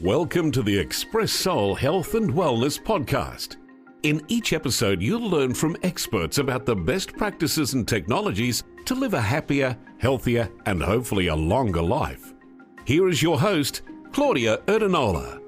Welcome to the Expressoul Health and Wellness Podcast. In each episode, you'll learn from experts about the best practices and technologies to live a happier, healthier, and hopefully a longer life. Here is your host, Claudia Erdenola.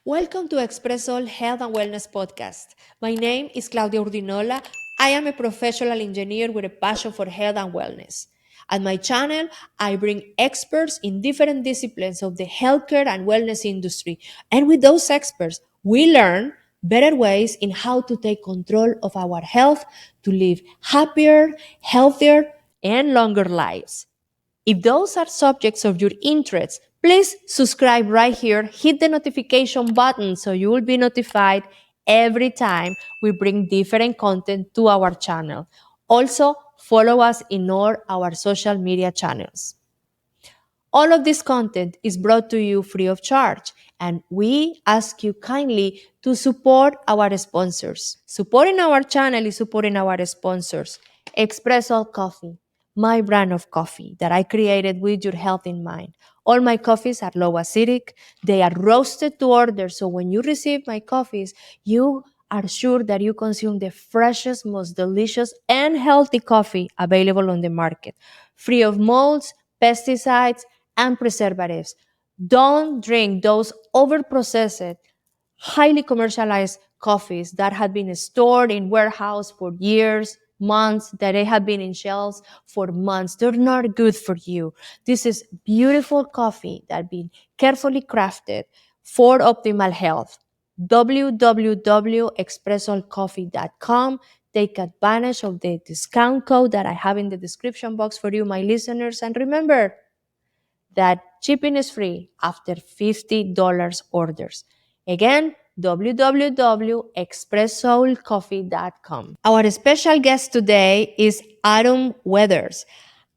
Welcome to Expressoul Health and Wellness Podcast. My name is Claudia Erdenola. I am a professional engineer with a passion for health and wellness. At my channel, I bring experts in different disciplines of the healthcare and wellness industry. And with those experts, we learn better ways in how to take control of our health to live happier, healthier, and longer lives. If those are subjects of your interest, please subscribe right here, hit the notification button so you will be notified every time we bring different content to our channel. Also, follow us in all our social media channels. All of this content is brought to you free of charge, and we ask you kindly to support our sponsors. Supporting our channel is supporting our sponsors. Expressoul Coffee, my brand of coffee that I created with your health in mind. All my coffees are low acidic. They are roasted to order, so when you receive my coffees, you are sure that you consume the freshest, most delicious, and healthy coffee available on the market, free of molds, pesticides, and preservatives. Don't drink those overprocessed, highly commercialized coffees that have been stored in warehouse for years, months, that they have been in shelves for months. They're not good for you. This is beautiful coffee that has been carefully crafted for optimal health. www.expressoulcoffee.com. Take advantage of the discount code that I have in the description box for you, my listeners. And remember that shipping is free after $50 orders. Again, www.expressoulcoffee.com. Our special guest today is Autumn Weathers.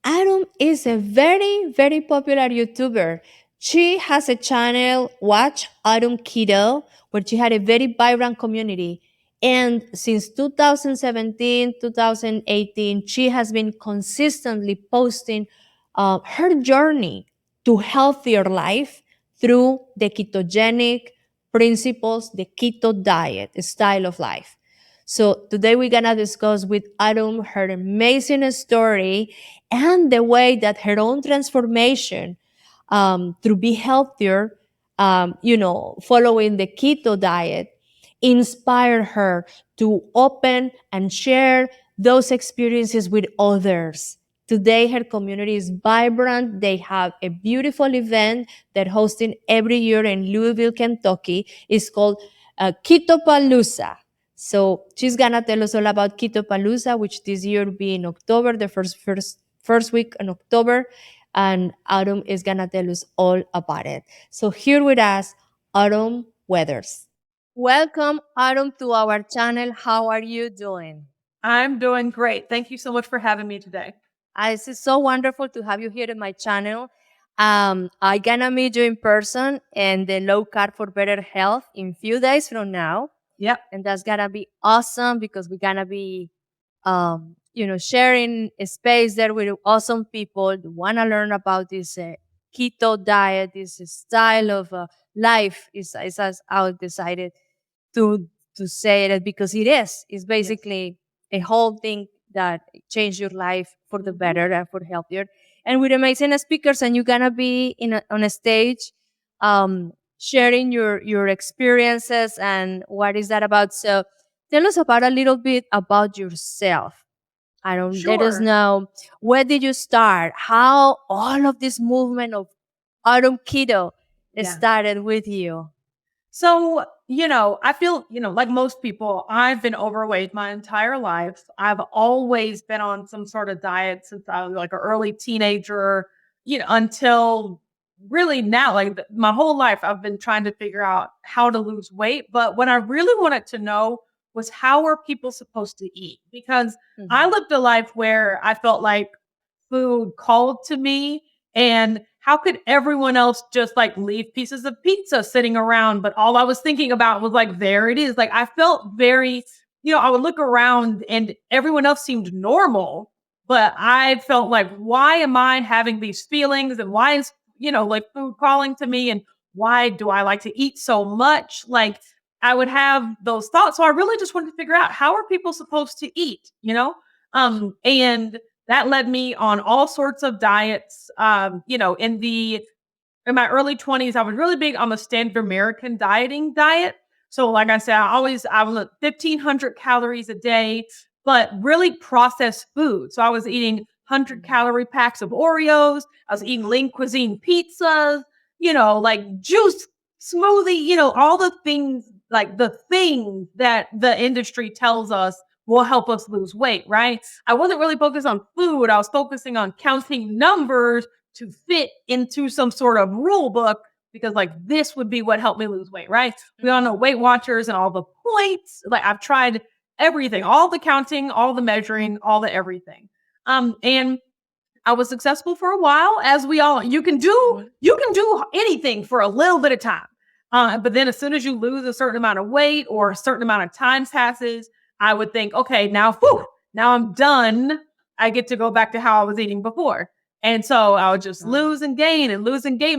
Autumn is a very, very popular YouTuber. She has a channel, Watch Autumn Keto, where she had a very vibrant community. And since 2017, 2018, she has been consistently posting her journey to healthier life through the ketogenic principles, the keto diet, style of life. So today we're going to discuss with Autumn her amazing story and the way that her own transformation to be healthier, following the keto diet, inspired her to open and share those experiences with others. Today, her community is vibrant. They have a beautiful event they're hosting every year in Louisville, Kentucky. It's called KetoPa-Lou-za. So she's gonna tell us all about KetoPa-Lou-za, which this year will be in October, the first week in October, and Autumn is gonna tell us all about it. So here with us, Autumn Weathers. Welcome, Autumn, to our channel. How are you doing? I'm doing great. Thank you so much for having me today. It's so wonderful to have you here in my channel. I'm gonna meet you in person in the Low Carb for Better Health in few days from now. Yep. And that's gonna be awesome because we're gonna be, sharing a space there with awesome people who wanna learn about this keto diet, this style of life. Is as I decided to say it because it is. It's basically a whole thing that change your life for the better and for healthier. And with amazing speakers, and you're gonna be on a stage, sharing your experiences and what is that about. So tell us about a little bit about yourself. Let us know, where did you start? How all of this movement of Autumn Keto started with you? So, I feel, like most people, I've been overweight my entire life. I've always been on some sort of diet since I was like an early teenager, until really now, like my whole life, I've been trying to figure out how to lose weight. But what I really wanted to know was, how are people supposed to eat? Because I lived a life where I felt like food called to me, and how could everyone else just like leave pieces of pizza sitting around? But all I was thinking about was like, there it is. Like I felt very, I would look around and everyone else seemed normal, but I felt like, why am I having these feelings? And why is, like food calling to me? And why do I like to eat so much? Like I would have those thoughts. So I really just wanted to figure out, how are people supposed to eat, and that led me on all sorts of diets. In my early 20s, I was really big on the standard American dieting diet. So like I said, I was at 1,500 calories a day, but really processed food. So I was eating 100-calorie packs of Oreos. I was eating lean cuisine pizzas, like juice smoothie, all the things, like the things that the industry tells us will help us lose weight, right? I wasn't really focused on food. I was focusing on counting numbers to fit into some sort of rule book, because like this would be what helped me lose weight, right? We all know Weight Watchers and all the points. Like I've tried everything, all the counting, all the measuring, all the everything. And I was successful for a while, as we all, you can do anything for a little bit of time. But then as soon as you lose a certain amount of weight or a certain amount of time passes, I would think, okay, now I'm done. I get to go back to how I was eating before. And so I would just lose and gain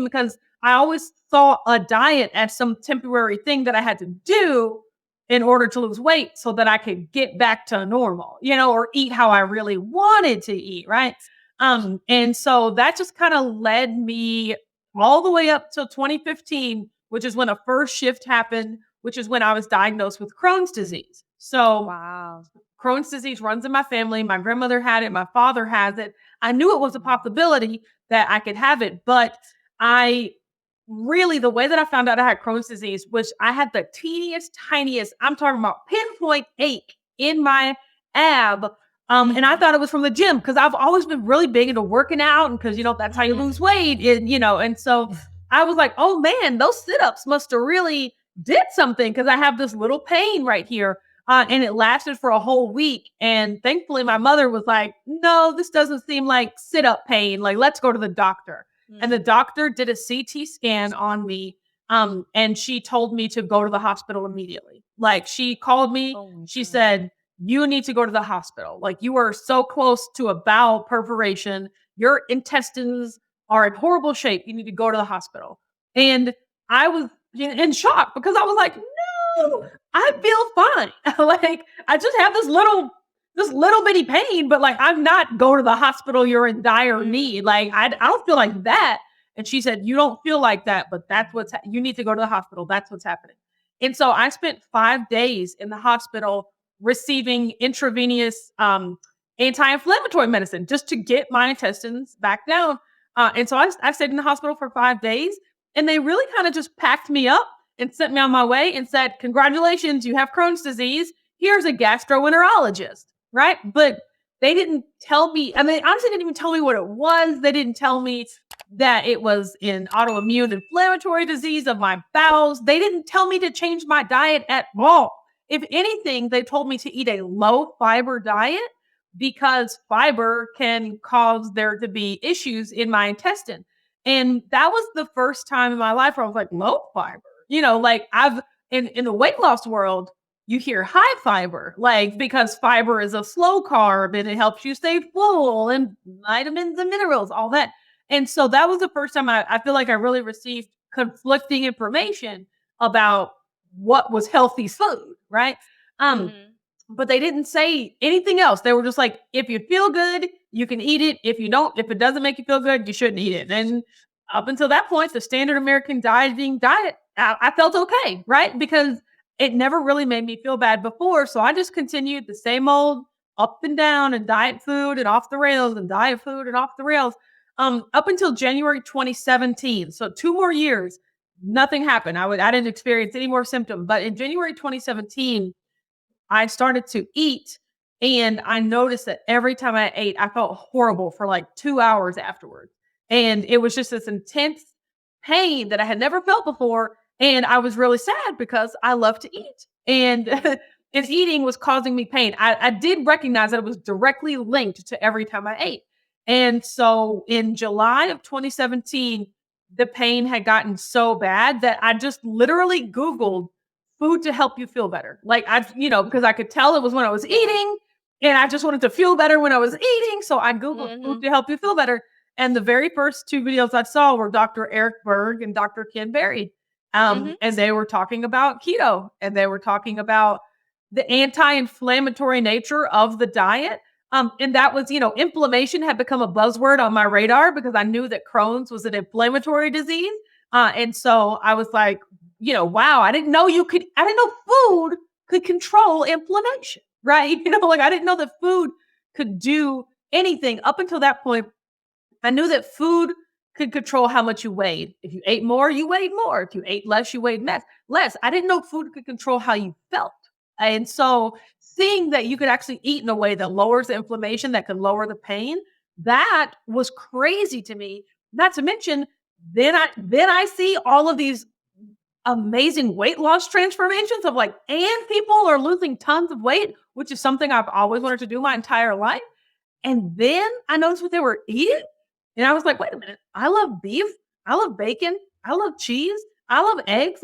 because I always saw a diet as some temporary thing that I had to do in order to lose weight so that I could get back to normal, or eat how I really wanted to eat. Right. And so that just kind of led me all the way up till 2015, which is when a first shift happened, which is when I was diagnosed with Crohn's disease. So Wow. Crohn's disease runs in my family. My grandmother had it. My father has it. I knew it was a possibility that I could have it, but the way that I found out I had Crohn's disease was I had the tiniest, I'm talking about pinpoint ache in my ab. And I thought it was from the gym, because I've always been really big into working out, and because, that's how you lose weight. And so I was like, oh man, those sit-ups must have really did something, because I have this little pain right here. And it lasted for a whole week. And thankfully, my mother was like, no, this doesn't seem like sit-up pain. Like, let's go to the doctor. And the doctor did a CT scan on me. And she told me to go to the hospital immediately. Like, she called me. She said, you need to go to the hospital. Like, you are so close to a bowel perforation. Your intestines are in horrible shape. You need to go to the hospital. And I was in shock, because I was like, no, I feel fine. Like, I just have this little bitty pain, but like, I'm not go to the hospital. You're in dire need. Like, I don't feel like that. And she said, you don't feel like that, but that's you need to go to the hospital. That's what's happening. And so I spent 5 days in the hospital receiving intravenous anti-inflammatory medicine just to get my intestines back down. And so I stayed in the hospital for 5 days, and they really kind of just packed me up and sent me on my way and said, congratulations, you have Crohn's disease. Here's a gastroenterologist, right? But they didn't tell me, I mean, honestly, they didn't even tell me what it was. They didn't tell me that it was an autoimmune inflammatory disease of my bowels. They didn't tell me to change my diet at all. If anything, they told me to eat a low fiber diet, because fiber can cause there to be issues in my intestine. And that was the first time in my life where I was like, low fiber. Like in the weight loss world, you hear high fiber, like, because fiber is a slow carb and it helps you stay full, and vitamins and minerals, all that. And so that was the first time I feel like I really received conflicting information about what was healthy food, right? But they didn't say anything else. They were just like, if you feel good, you can eat it. If it doesn't make you feel good, you shouldn't eat it. And up until that point, the standard American dieting diet, I felt okay, right? Because it never really made me feel bad before. So I just continued the same old up and down and diet food and off the rails and diet food and off the rails up until January 2017. So 2 more years, nothing happened. I didn't experience any more symptoms. But in January 2017, I started to eat, and I noticed that every time I ate, I felt horrible for like 2 hours afterwards. And it was just this intense pain that I had never felt before. And I was really sad, because I love to eat, and eating was causing me pain. I did recognize that it was directly linked to every time I ate. And so in July of 2017, the pain had gotten so bad that I just literally Googled food to help you feel better. Like because I could tell it was when I was eating, And I just wanted to feel better when I was eating. So I Googled food to help you feel better. And the very first 2 videos I saw were Dr. Eric Berg and Dr. Ken Berry. And they were talking about keto, and they were talking about the anti-inflammatory nature of the diet. And that was, inflammation had become a buzzword on my radar because I knew that Crohn's was an inflammatory disease. And so I was like, wow, I didn't know food could control inflammation, right? I didn't know that food could do anything. Up until that point, I knew that food could control how much you weighed. If you ate more, you weighed more. If you ate less, you weighed less. I didn't know food could control how you felt. And so seeing that you could actually eat in a way that lowers the inflammation, that can lower the pain, that was crazy to me. Not to mention, then I see all of these amazing weight loss transformations of and people are losing tons of weight, which is something I've always wanted to do my entire life. And then I noticed what they were eating. And I was like, wait a minute, I love beef. I love bacon. I love cheese. I love eggs.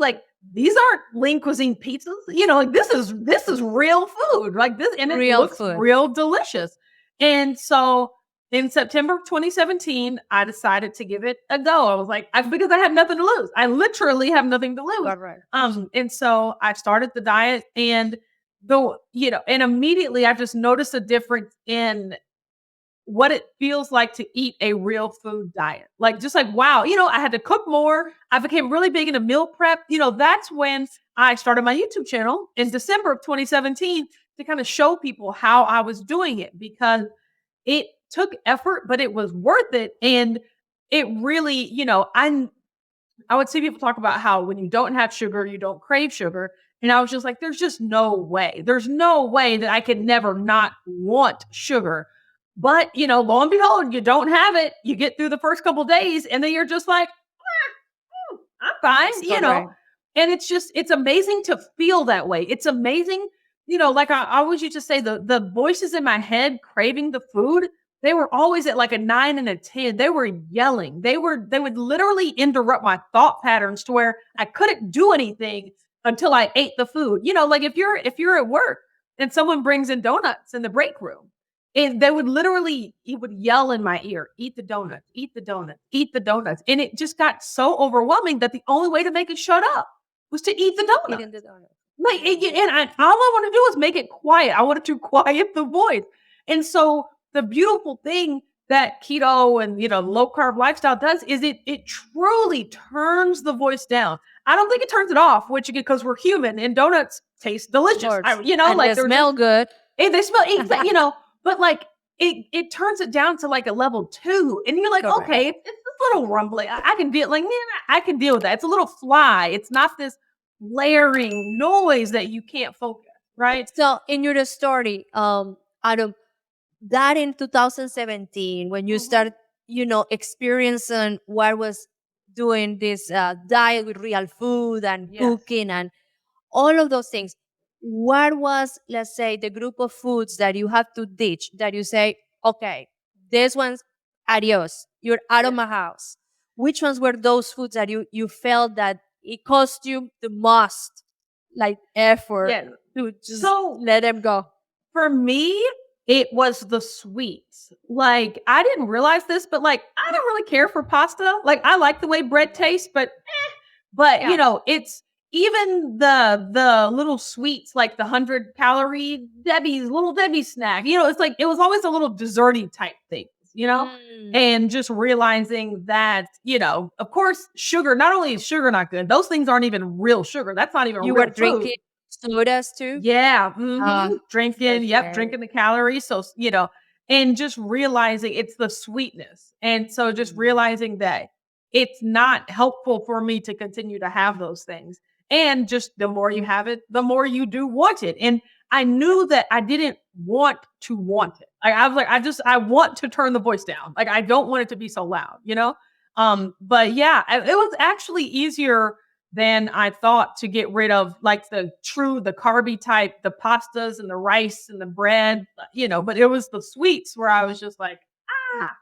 These aren't lean cuisine pizzas. This is real food. And it Real looks food. real delicious. And so in September of 2017, I decided to give it a go. I was like, because I have nothing to lose. I literally have nothing to lose. Right. And so I started the diet, and and immediately I just noticed a difference in what it feels like to eat a real food diet. Wow, I had to cook more. I became really big into meal prep. That's when I started my YouTube channel in December of 2017 to kind of show people how I was doing it, because it took effort, but it was worth it. And it really, I would see people talk about how when you don't have sugar, you don't crave sugar. And I was just like, there's just no way. There's no way that I could never not want sugar. But, lo and behold, you don't have it. You get through the first couple of days, and then you're just like, I'm fine, And it's amazing to feel that way. It's amazing, I always used to say, the voices in my head craving the food, they were always at a 9 and a 10. They were yelling. They would literally interrupt my thought patterns to where I couldn't do anything until I ate the food. If you're at work and someone brings in donuts in the break room, and they would yell in my ear, eat the donuts, eat the donuts, eat the donuts. And it just got so overwhelming that the only way to make it shut up was to eat the donuts. Eating the donuts. All I want to do is make it quiet. I wanted to quiet the voice. And so the beautiful thing that keto and, low carb lifestyle does is it truly turns the voice down. I don't think it turns it off, because we're human and donuts taste delicious. And they smell good. And they smell, but it turns it down to a level 2. And you're like, okay, it's a little rumbling. I can deal, I can deal with that. It's a little fly. It's not this blaring noise that you can't focus, right? So in your story, Adam, that in 2017, when you started, experiencing what was doing this diet with real food and cooking and all of those things, what was, let's say, the group of foods that you have to ditch, that you say, okay, this one's adios, you're out of my house? Which ones were those foods that you felt that it cost you the most, effort to just let them go? For me, it was the sweets. I didn't realize this, but I don't really care for pasta. I like the way bread tastes, but it's even the little sweets, the 100-calorie little Debbie snack. It was always a little desserty type thing, and just realizing that, of course, sugar, not only is sugar not good, those things aren't even real sugar. That's not even you real were drinking sodas too? Yeah. Drinking the calories. So, and just realizing it's the sweetness. And so just realizing that it's not helpful for me to continue to have those things. And just the more you have it, the more you do want it. And I knew that I didn't want to want it. I was like, I want to turn the voice down. I don't want it to be so loud, But yeah, it was actually easier than I thought to get rid of the carby type, the pastas and the rice and the bread, but it was the sweets where I was just like, ah.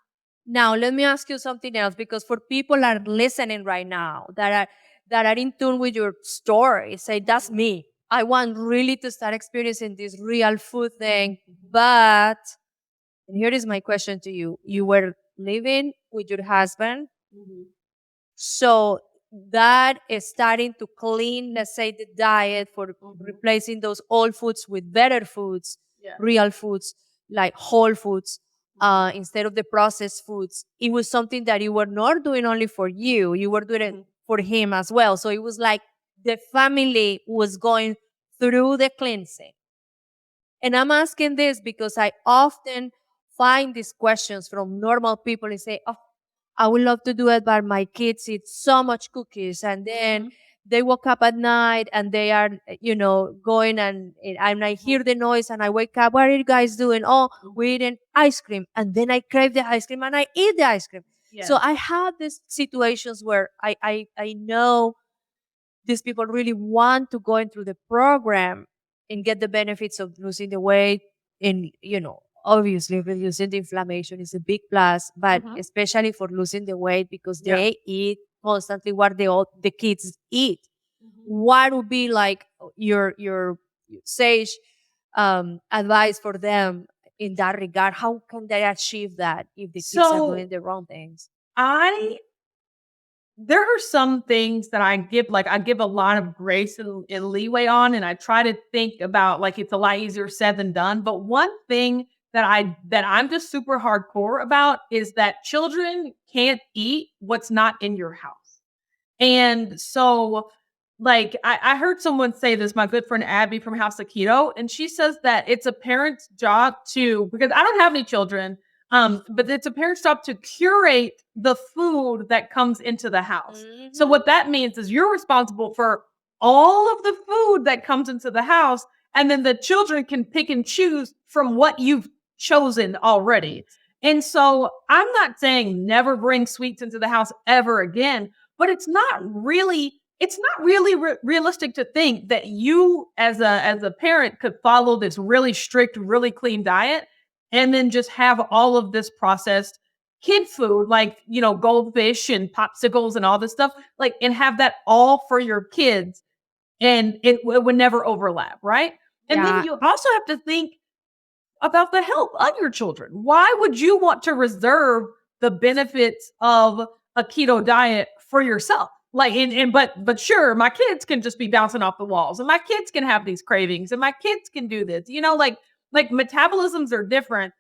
Now, let me ask you something else, because for people that are listening right now that are in tune with your story, say, that's me. I want really to start experiencing this real food thing. But, and here is my question to you. You were living with your husband. So that is starting to clean, let's say, the diet for replacing those old foods with better foods, real foods, like whole foods, instead of the processed foods. It was something that you were not doing only for you. You were doing it for him as well. So it was like the family was going through the cleansing. And I'm asking this because I often find these questions from normal people and say, oh, I would love to do it, but my kids eat so much cookies. And then they woke up at night and they are, going and I hear the noise and I wake up. What are you guys doing? Oh, we're eating ice cream. And then I crave the ice cream and I eat the ice cream. So I have these situations where I know these people really want to go into the program and get the benefits of losing the weight and, obviously reducing the inflammation is a big plus, but especially for losing the weight because they eat constantly what the kids eat. What would be like your sage advice for them in that regard? How can they achieve that if the kids are doing the wrong things? There are some things that I give a lot of grace and leeway on, and I try to think about like it's a lot easier said than done. But one thing that I'm just super hardcore about is that children can't eat what's not in your house. And so like I heard someone say this, my good friend Abby from House of Keto, and she says that it's a parent's job because I don't have any children, but it's a parent's job to curate the food that comes into the house. So what that means is you're responsible for all of the food that comes into the house, and then the children can pick and choose from what you've chosen already. And so I'm not saying never bring sweets into the house ever again, but it's not really realistic to think that you as a parent could follow this really strict, really clean diet and then just have all of this processed kid food, like, goldfish and popsicles and all this stuff, like, and have that all for your kids. And it would never overlap. Right. And then you also have to think about the health of your children. Why would you want to reserve the benefits of a keto diet for yourself? Like, but sure, my kids can just be bouncing off the walls and my kids can have these cravings and my kids can do this, like metabolisms are different,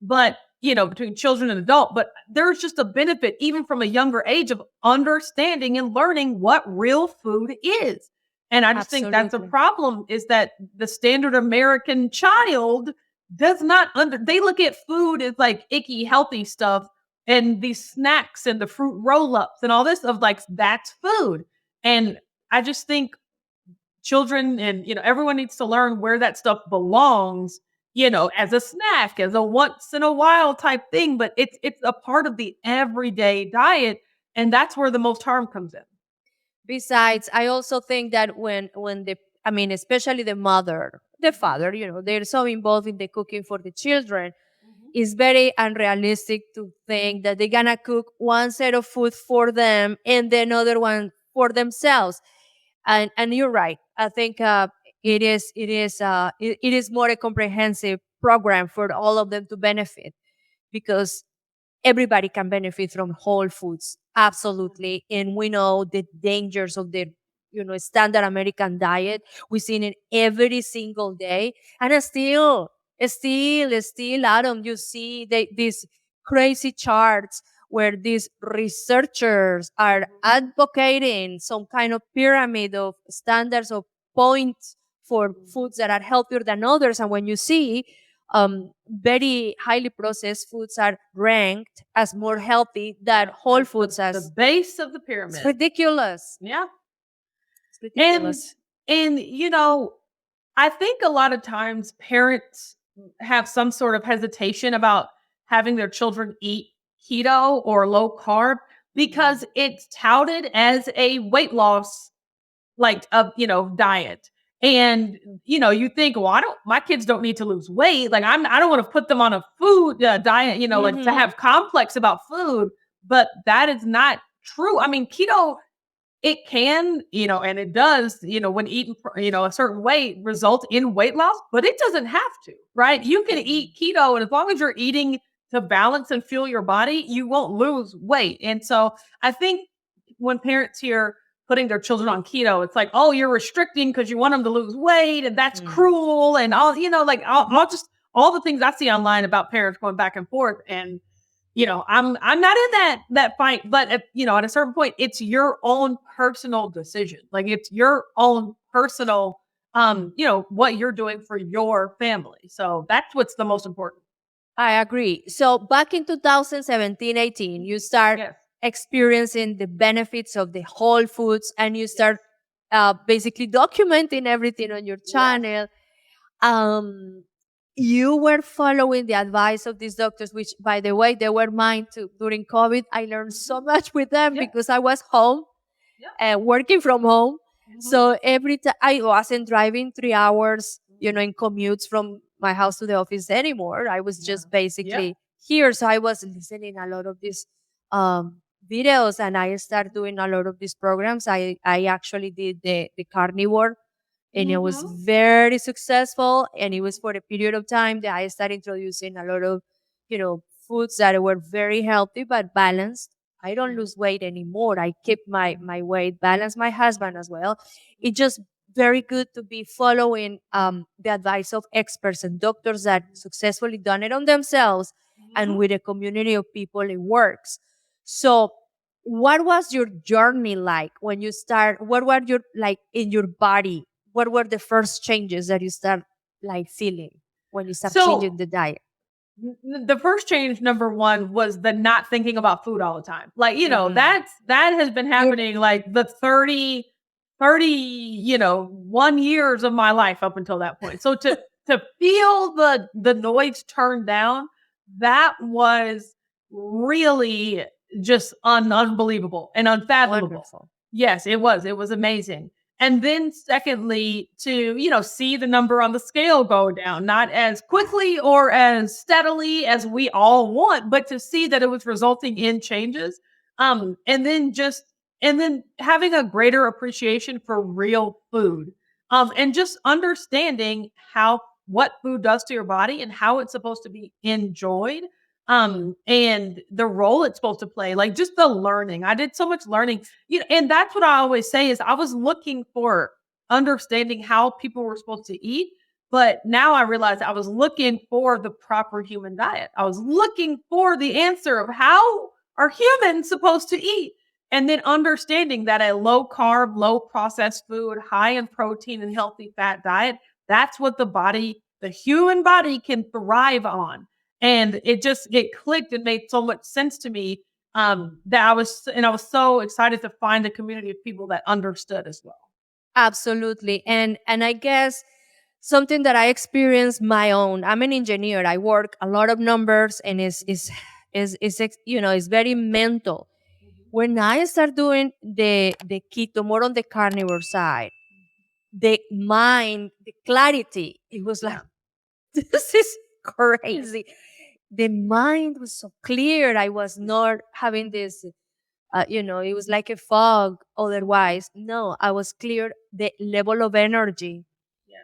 but between children and adult, but there's just a benefit even from a younger age of understanding and learning what real food is. And I just think that's a problem, is that the standard American child does not they look at food as like icky, healthy stuff and these snacks and the fruit roll-ups and all this of like, that's food. And I just think children and, everyone needs to learn where that stuff belongs, as a snack, as a once in a while type thing, but it's a part of the everyday diet. And that's where the most harm comes in. Besides, I also think that when especially the mother, the father, they're so involved in the cooking for the children, it's very unrealistic to think that they're gonna cook one set of food for them and the other one for themselves. And you're right. I think it is more a comprehensive program for all of them to benefit, because everybody can benefit from whole foods. Absolutely. And we know the dangers of the, standard American diet. We've seen it every single day. And still, Adam, you see these crazy charts where these researchers are advocating some kind of pyramid of standards of points for foods that are healthier than others. And when you see very highly processed foods are ranked as more healthy than whole foods, as the base of the pyramid. It's ridiculous. Yeah. It's ridiculous. And I think a lot of times parents have some sort of hesitation about having their children eat keto or low carb because it's touted as a weight loss, diet. And, you think, well, my kids don't need to lose weight. Like I don't want to put them on a food diet, like to have complex about food, but that is not true. I mean, keto it can, and it does, when eaten, a certain way result in weight loss, but it doesn't have to, right? You can eat keto, and as long as you're eating to balance and fuel your body, you won't lose weight. And so I think when parents hear putting their children on keto, it's like, oh, you're restricting because you want them to lose weight, and that's cruel, and all, I'll just all the things I see online about parents going back and forth. And I'm not in that fight, but at a certain point, it's your own personal decision. Like, it's your own personal, what you're doing for your family. So that's what's the most important. I agree. So back in 2017, 18, you start experiencing the benefits of the whole foods, and you start basically documenting everything on your channel. You were following the advice of these doctors, which, by the way, they were mine too. During COVID, I learned so much with them because I was home and working from home. So every time I wasn't driving 3 hours, in commutes from my house to the office anymore. I was just basically here. So I was listening a lot of these videos, and I started doing a lot of these programs. I actually did the carnivore, and it was very successful. And it was for a period of time that I started introducing a lot of, foods that were very healthy but balanced. I don't lose weight anymore. I keep my weight balanced. My husband as well. It's just very good to be following the advice of experts and doctors that successfully done it on themselves, and with a community of people, it works. So what was your journey like when you start? What were your, like, in your body? What were the first changes that you start feeling when you start changing the diet? The first change, number one, was the not thinking about food all the time. Like, that has been happening like the 30, 1 years of my life up until that point. So to feel the noise turn down, that was really just unbelievable and unfathomable. Wonderful. Yes, it was. It was amazing. And then secondly, to, see the number on the scale go down, not as quickly or as steadily as we all want, but to see that it was resulting in changes. And then having a greater appreciation for real food. And just understanding what food does to your body and how it's supposed to be enjoyed. And the role it's supposed to play, like just the learning. I did so much learning, and that's what I always say is I was looking for understanding how people were supposed to eat. But now I realize I was looking for the proper human diet. I was looking for the answer of how are humans supposed to eat? And then understanding that a low carb, low processed food, high in protein and healthy fat diet, that's what the human body can thrive on. And it clicked and made so much sense to me that I was so excited to find a community of people that understood as well. Absolutely. And I guess something that I experienced my own. I'm an engineer. I work a lot of numbers, and it's very mental. When I start doing the keto more on the carnivore side, the mind, the clarity, it was like, this is crazy. The mind was so clear. I was not having this, it was like a fog otherwise. No, I was clear. The level of energy,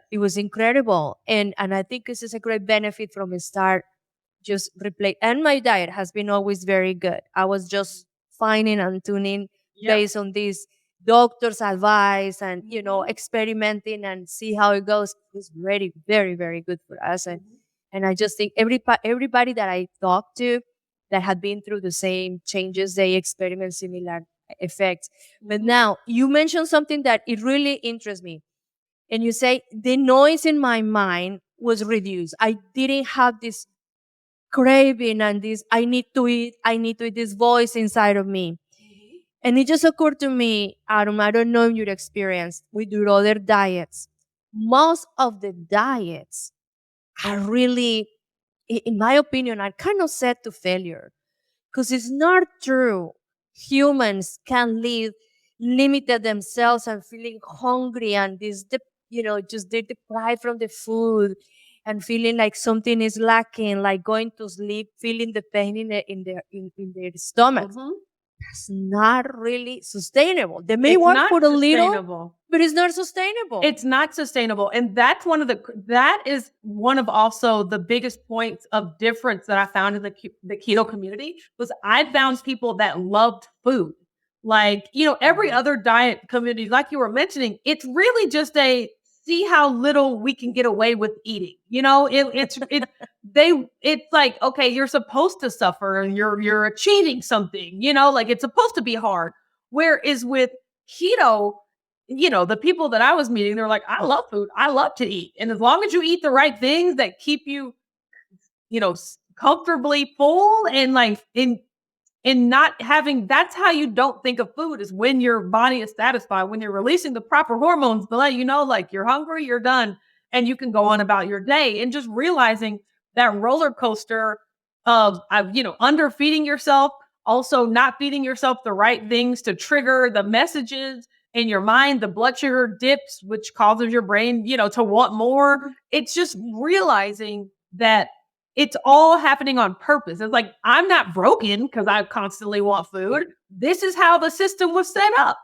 it was incredible. And I think this is a great benefit from the start. Just replay. And my diet has been always very good. I was just finding and tuning based on this doctor's advice and, experimenting and see how it goes. It's very, very, very good for us. And I just think everybody that I talked to that had been through the same changes, they experiment similar effects. But now you mentioned something that it really interests me. And you say the noise in my mind was reduced. I didn't have this craving and this, I need to eat, this voice inside of me. And it just occurred to me, Autumn, I don't know your experience with your other diets. Most of the diets are really, in my opinion, are kind of set to failure. Because it's not true. Humans can live limited themselves and feeling hungry and just they're deprived from the food and feeling like something is lacking, like going to sleep, feeling the pain in their stomach. that's not really sustainable. They may It's work not for a little, sustainable. but it's not sustainable. It's not sustainable. And that is one of also the biggest points of difference that I found in the keto community was I found people that loved food. Like, every other diet community, like you were mentioning, it's really just a see how little we can get away with eating. It's like, okay, you're supposed to suffer and you're achieving something, like it's supposed to be hard. Whereas with keto, the people that I was meeting, they're like, I love food. I love to eat. And as long as you eat the right things that keep you, comfortably full and like in not having, that's how you don't think of food is when your body is satisfied, when you're releasing the proper hormones to let you know, like you're hungry, you're done, and you can go on about your day. And just realizing that roller coaster of, underfeeding yourself, also not feeding yourself the right things to trigger the messages in your mind, the blood sugar dips, which causes your brain, to want more. It's just realizing that it's all happening on purpose. It's like, I'm not broken because I constantly want food. This is how the system was set up,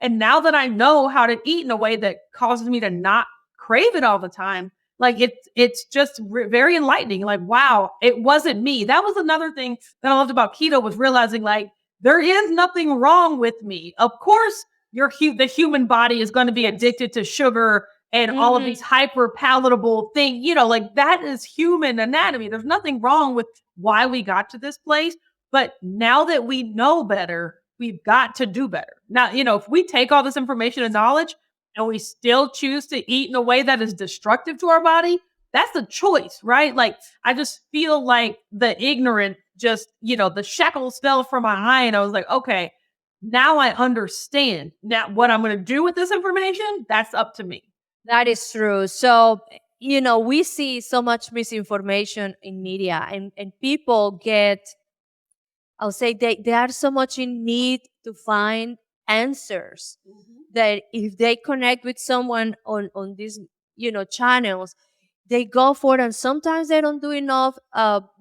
And now that I know how to eat in a way that causes me to not crave it all the time, like it's just very enlightening. Like, wow, it wasn't me. That was another thing that I loved about keto was realizing like, there is nothing wrong with me. Of course, the human body is going to be addicted to sugar and all of these hyper palatable things, like that is human anatomy. There's nothing wrong with why we got to this place. But now that we know better, we've got to do better. Now, if we take all this information and knowledge and we still choose to eat in a way that is destructive to our body, that's a choice, right? Like, I just feel like the ignorant just, the shackles fell from my eye and I was like, okay, now I understand. Now what I'm going to do with this information, that's up to me. That is true. So, we see so much misinformation in media and people get, I'll say they are so much in need to find answers that if they connect with someone on these, channels, they go for it. And sometimes they don't do enough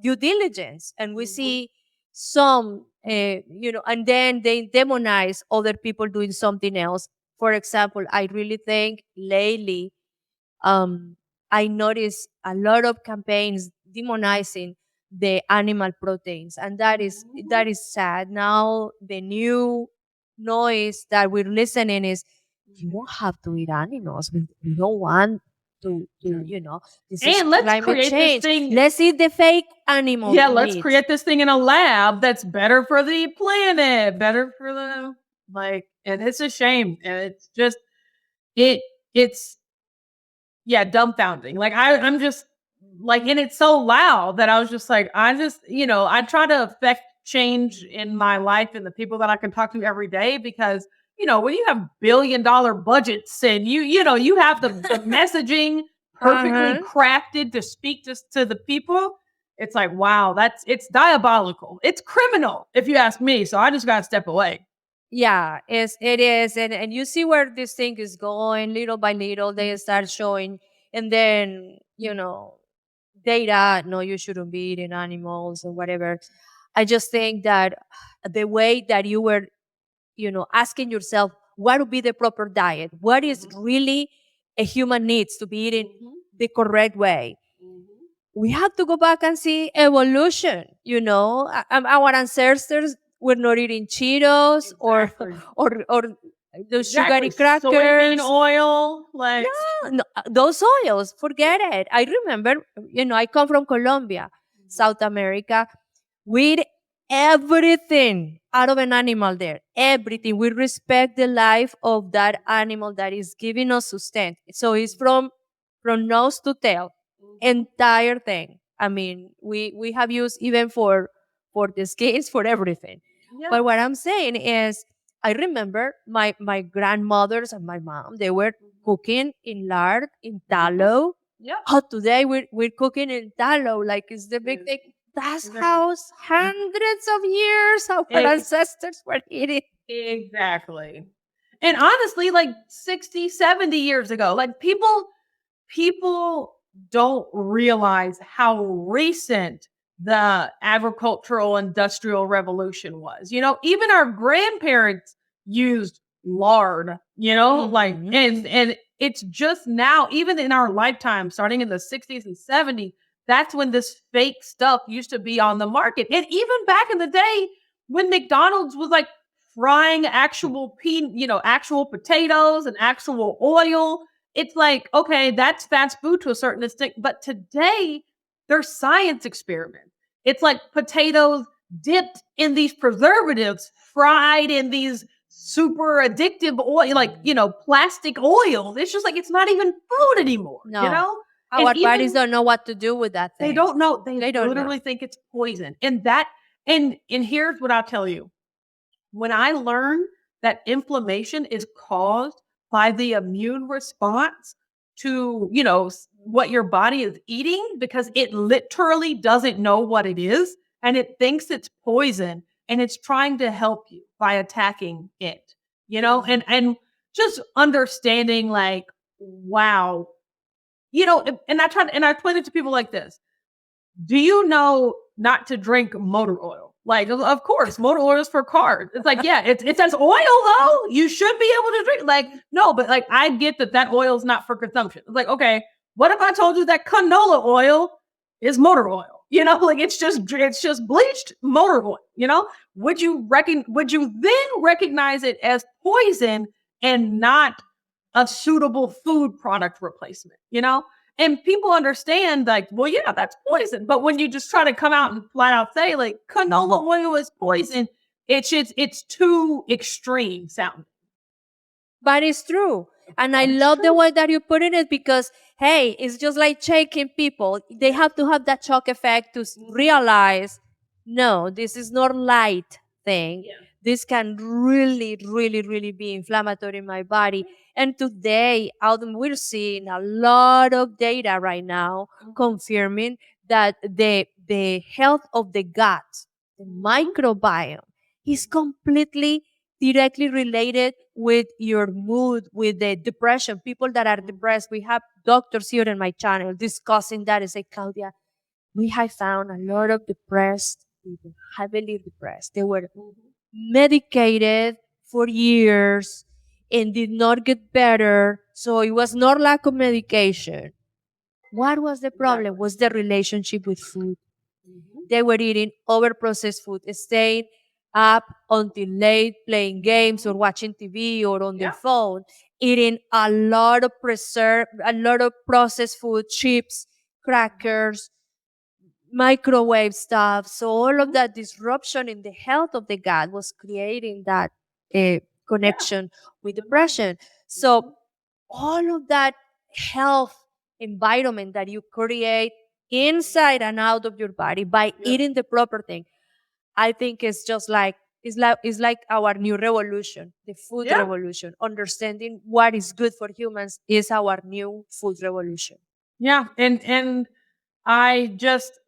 due diligence. And we see some, and then they demonize other people doing something else. For example, I really think lately, I noticed a lot of campaigns demonizing the animal proteins, and that is sad. Now the new noise that we're listening is you don't have to eat animals. We don't want to this is and let's climate create change. this thing. Let's eat the fake animal. Yeah, let's create this thing in a lab that's better for the planet, better for the and it's a shame. And it's just it's dumbfounding. Like I'm just like, and it's so loud that I was just like, I try to affect change in my life and the people that I can talk to every day because, when you have $1 billion budgets and you have the messaging perfectly crafted to speak to the people, it's like, wow, it's diabolical. It's criminal if you ask me. So I just got to step away. Yeah, it is. And you see where this thing is going little by little. They start showing, and then, data, no, you shouldn't be eating animals or whatever. I just think that the way that you were, asking yourself, what would be the proper diet? What is really a human needs to be eating the correct way? We have to go back and see evolution, our ancestors were not eating Cheetos or those sugary crackers. Soybean oil, those oils, forget it. I remember, I come from Colombia, South America. We eat everything out of an animal there. Everything. We respect the life of that animal that is giving us sustenance. So it's from nose to tail, entire thing. I mean, we have used even for the skins, for everything. Yeah. But what I'm saying is, I remember my grandmothers and my mom, they were cooking in lard, in tallow. Yeah. Oh, today we're cooking in tallow, like it's the big thing. That's how hundreds of years our ancestors were eating. Exactly. And honestly, like 60, 70 years ago, like people don't realize how recent the agricultural industrial revolution was. Even our grandparents used lard, like, and it's just now, even in our lifetime, starting in the 60s and 70s, that's when this fake stuff used to be on the market. And even back in the day when McDonald's was like frying actual potatoes and actual oil, it's like, okay, that's fast food to a certain extent. But today there's science experiments. It's like potatoes dipped in these preservatives, fried in these super addictive oil, like, plastic oil. It's just like, it's not even food anymore, No. And Our bodies don't know what to do with that thing. They don't know. They don't literally know. think it's poison. And here's what I'll tell you. When I learned that inflammation is caused by the immune response to, what your body is eating, because it literally doesn't know what it is and it thinks it's poison and it's trying to help you by attacking it, and just understanding like, wow, and I explain it to people like this. Do you know not to drink motor oil? Like, of course, motor oil is for cars. It's like, yeah, it says oil though. You should be able to drink. Like, no, but like, I get that oil is not for consumption. It's like, okay, what if I told you that canola oil is motor oil? Like it's just bleached motor oil. Would you then recognize it as poison and not a suitable food product replacement? And people understand, like, well, yeah, that's poison. But when you just try to come out and flat out say, like, canola oil is poison, it's too extreme sounding. But it's true. And I love the way that you put it, because, hey, it's just like shaking people. They have to have that shock effect to realize, no, this is not light thing. Yeah. This can really, really, really be inflammatory in my body. And today, we're seeing a lot of data right now confirming that the health of the gut, the microbiome, is completely directly related with your mood, with the depression. People that are depressed, we have doctors here in my channel discussing that and say, Claudia, we have found a lot of depressed people, heavily depressed. They were medicated for years and did not get better. So it was not lack of medication. What was the problem? Exactly. Was the relationship with food. They were eating over-processed food, staying up until late playing games or watching TV or on their phone, eating a lot of processed food, chips, crackers, microwave stuff. So all of that disruption in the health of the gut was creating that connection with depression. So all of that health environment that you create inside and out of your body by eating the proper thing, I think it's just like, it's like our new revolution, the food revolution. Understanding what is good for humans is our new food revolution. Yeah. And I just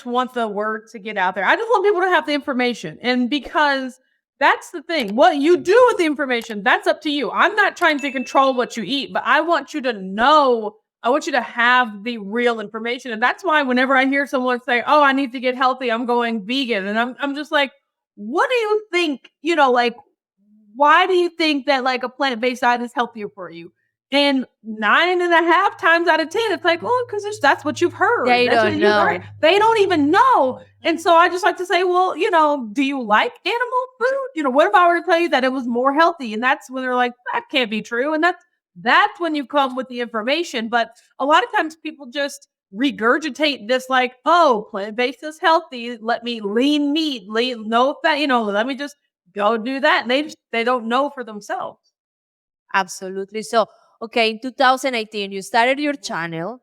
want the word to get out there. I just want people to have the information. And because that's the thing, what you do with the information, that's up to you. I'm not trying to control what you eat, but I want you to know, I want you to have the real information. And that's why whenever I hear someone say, oh, I need to get healthy, I'm going vegan. And I'm just like, what do you think, like, why do you think that like a plant-based diet is healthier for you? And 9.5 times out of 10, it's like, well, because that's what you've heard. They don't know. They don't even know. And so I just like to say, well, do you like animal food? What if I were to tell you that it was more healthy? And that's when they're like, that can't be true. And that's when you come with the information. But a lot of times people just regurgitate this like, oh, plant-based is healthy. Let me lean meat, no fat, let me just go do that. And they don't know for themselves. Absolutely. So, okay, in 2018, you started your channel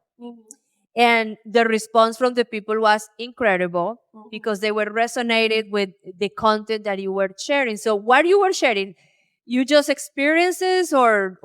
and the response from the people was incredible because they were resonated with the content that you were sharing. So what you were sharing, you just experiences or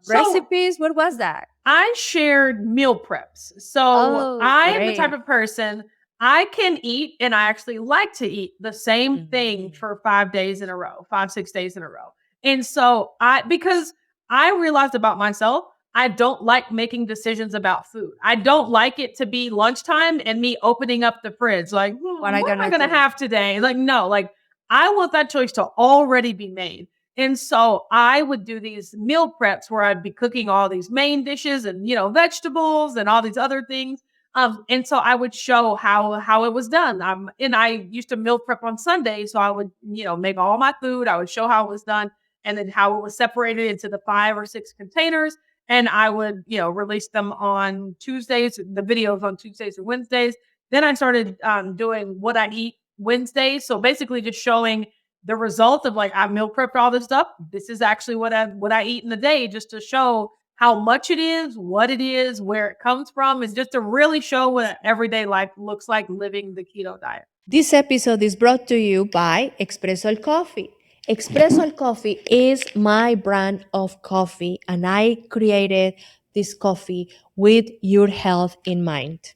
recipes? What was that? I shared meal preps. So I am the type of person, I can eat and I actually like to eat the same thing for 5 days in a row, 5-6 days in a row. And so because I realized about myself I don't like making decisions about food. I don't like it to be lunchtime and me opening up the fridge like, what am I going to have today? Like, no, like I want that choice to already be made. And so I would do these meal preps where I'd be cooking all these main dishes and, vegetables and all these other things. And so I would show how it was done. And I used to meal prep on Sunday. So I would, make all my food. I would show how it was done and then how it was separated into the 5 or 6 containers. And I would, release them on Tuesdays, the videos on Tuesdays and Wednesdays. Then I started doing what I eat Wednesdays. So basically just showing the result of like, I meal prepped all this stuff. This is actually what I eat in the day, just to show how much it is, what it is, where it comes from, is just to really show what everyday life looks like living the keto diet. This episode is brought to you by Expressoul Coffee. Expressoul Coffee is my brand of coffee, and I created this coffee with your health in mind.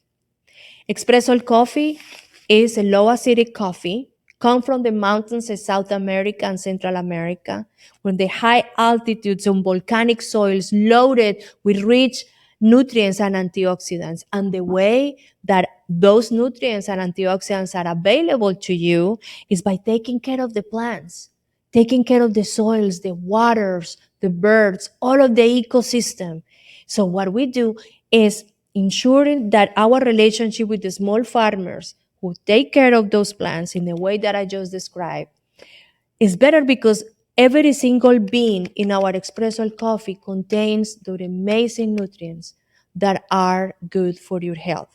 Expressoul Coffee is a low acidic coffee, come from the mountains of South America and Central America, where the high altitudes on volcanic soils loaded with rich nutrients and antioxidants. And the way that those nutrients and antioxidants are available to you is by taking care of the plants, taking care of the soils, the waters, the birds, all of the ecosystem. So what we do is ensuring that our relationship with the small farmers who take care of those plants in the way that I just described is better, because every single bean in our Expressoul coffee contains the amazing nutrients that are good for your health.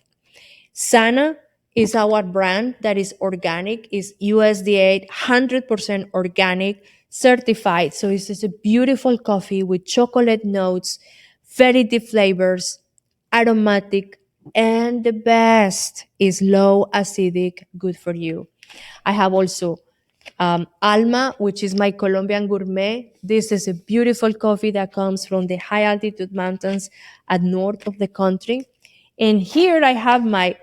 Sana is our brand that is organic, is USDA 100% organic, certified. So it's just a beautiful coffee with chocolate notes, very deep flavors, aromatic, and the best is low acidic, good for you. I have also Alma, which is my Colombian gourmet. This is a beautiful coffee that comes from the high altitude mountains at north of the country. And here I have my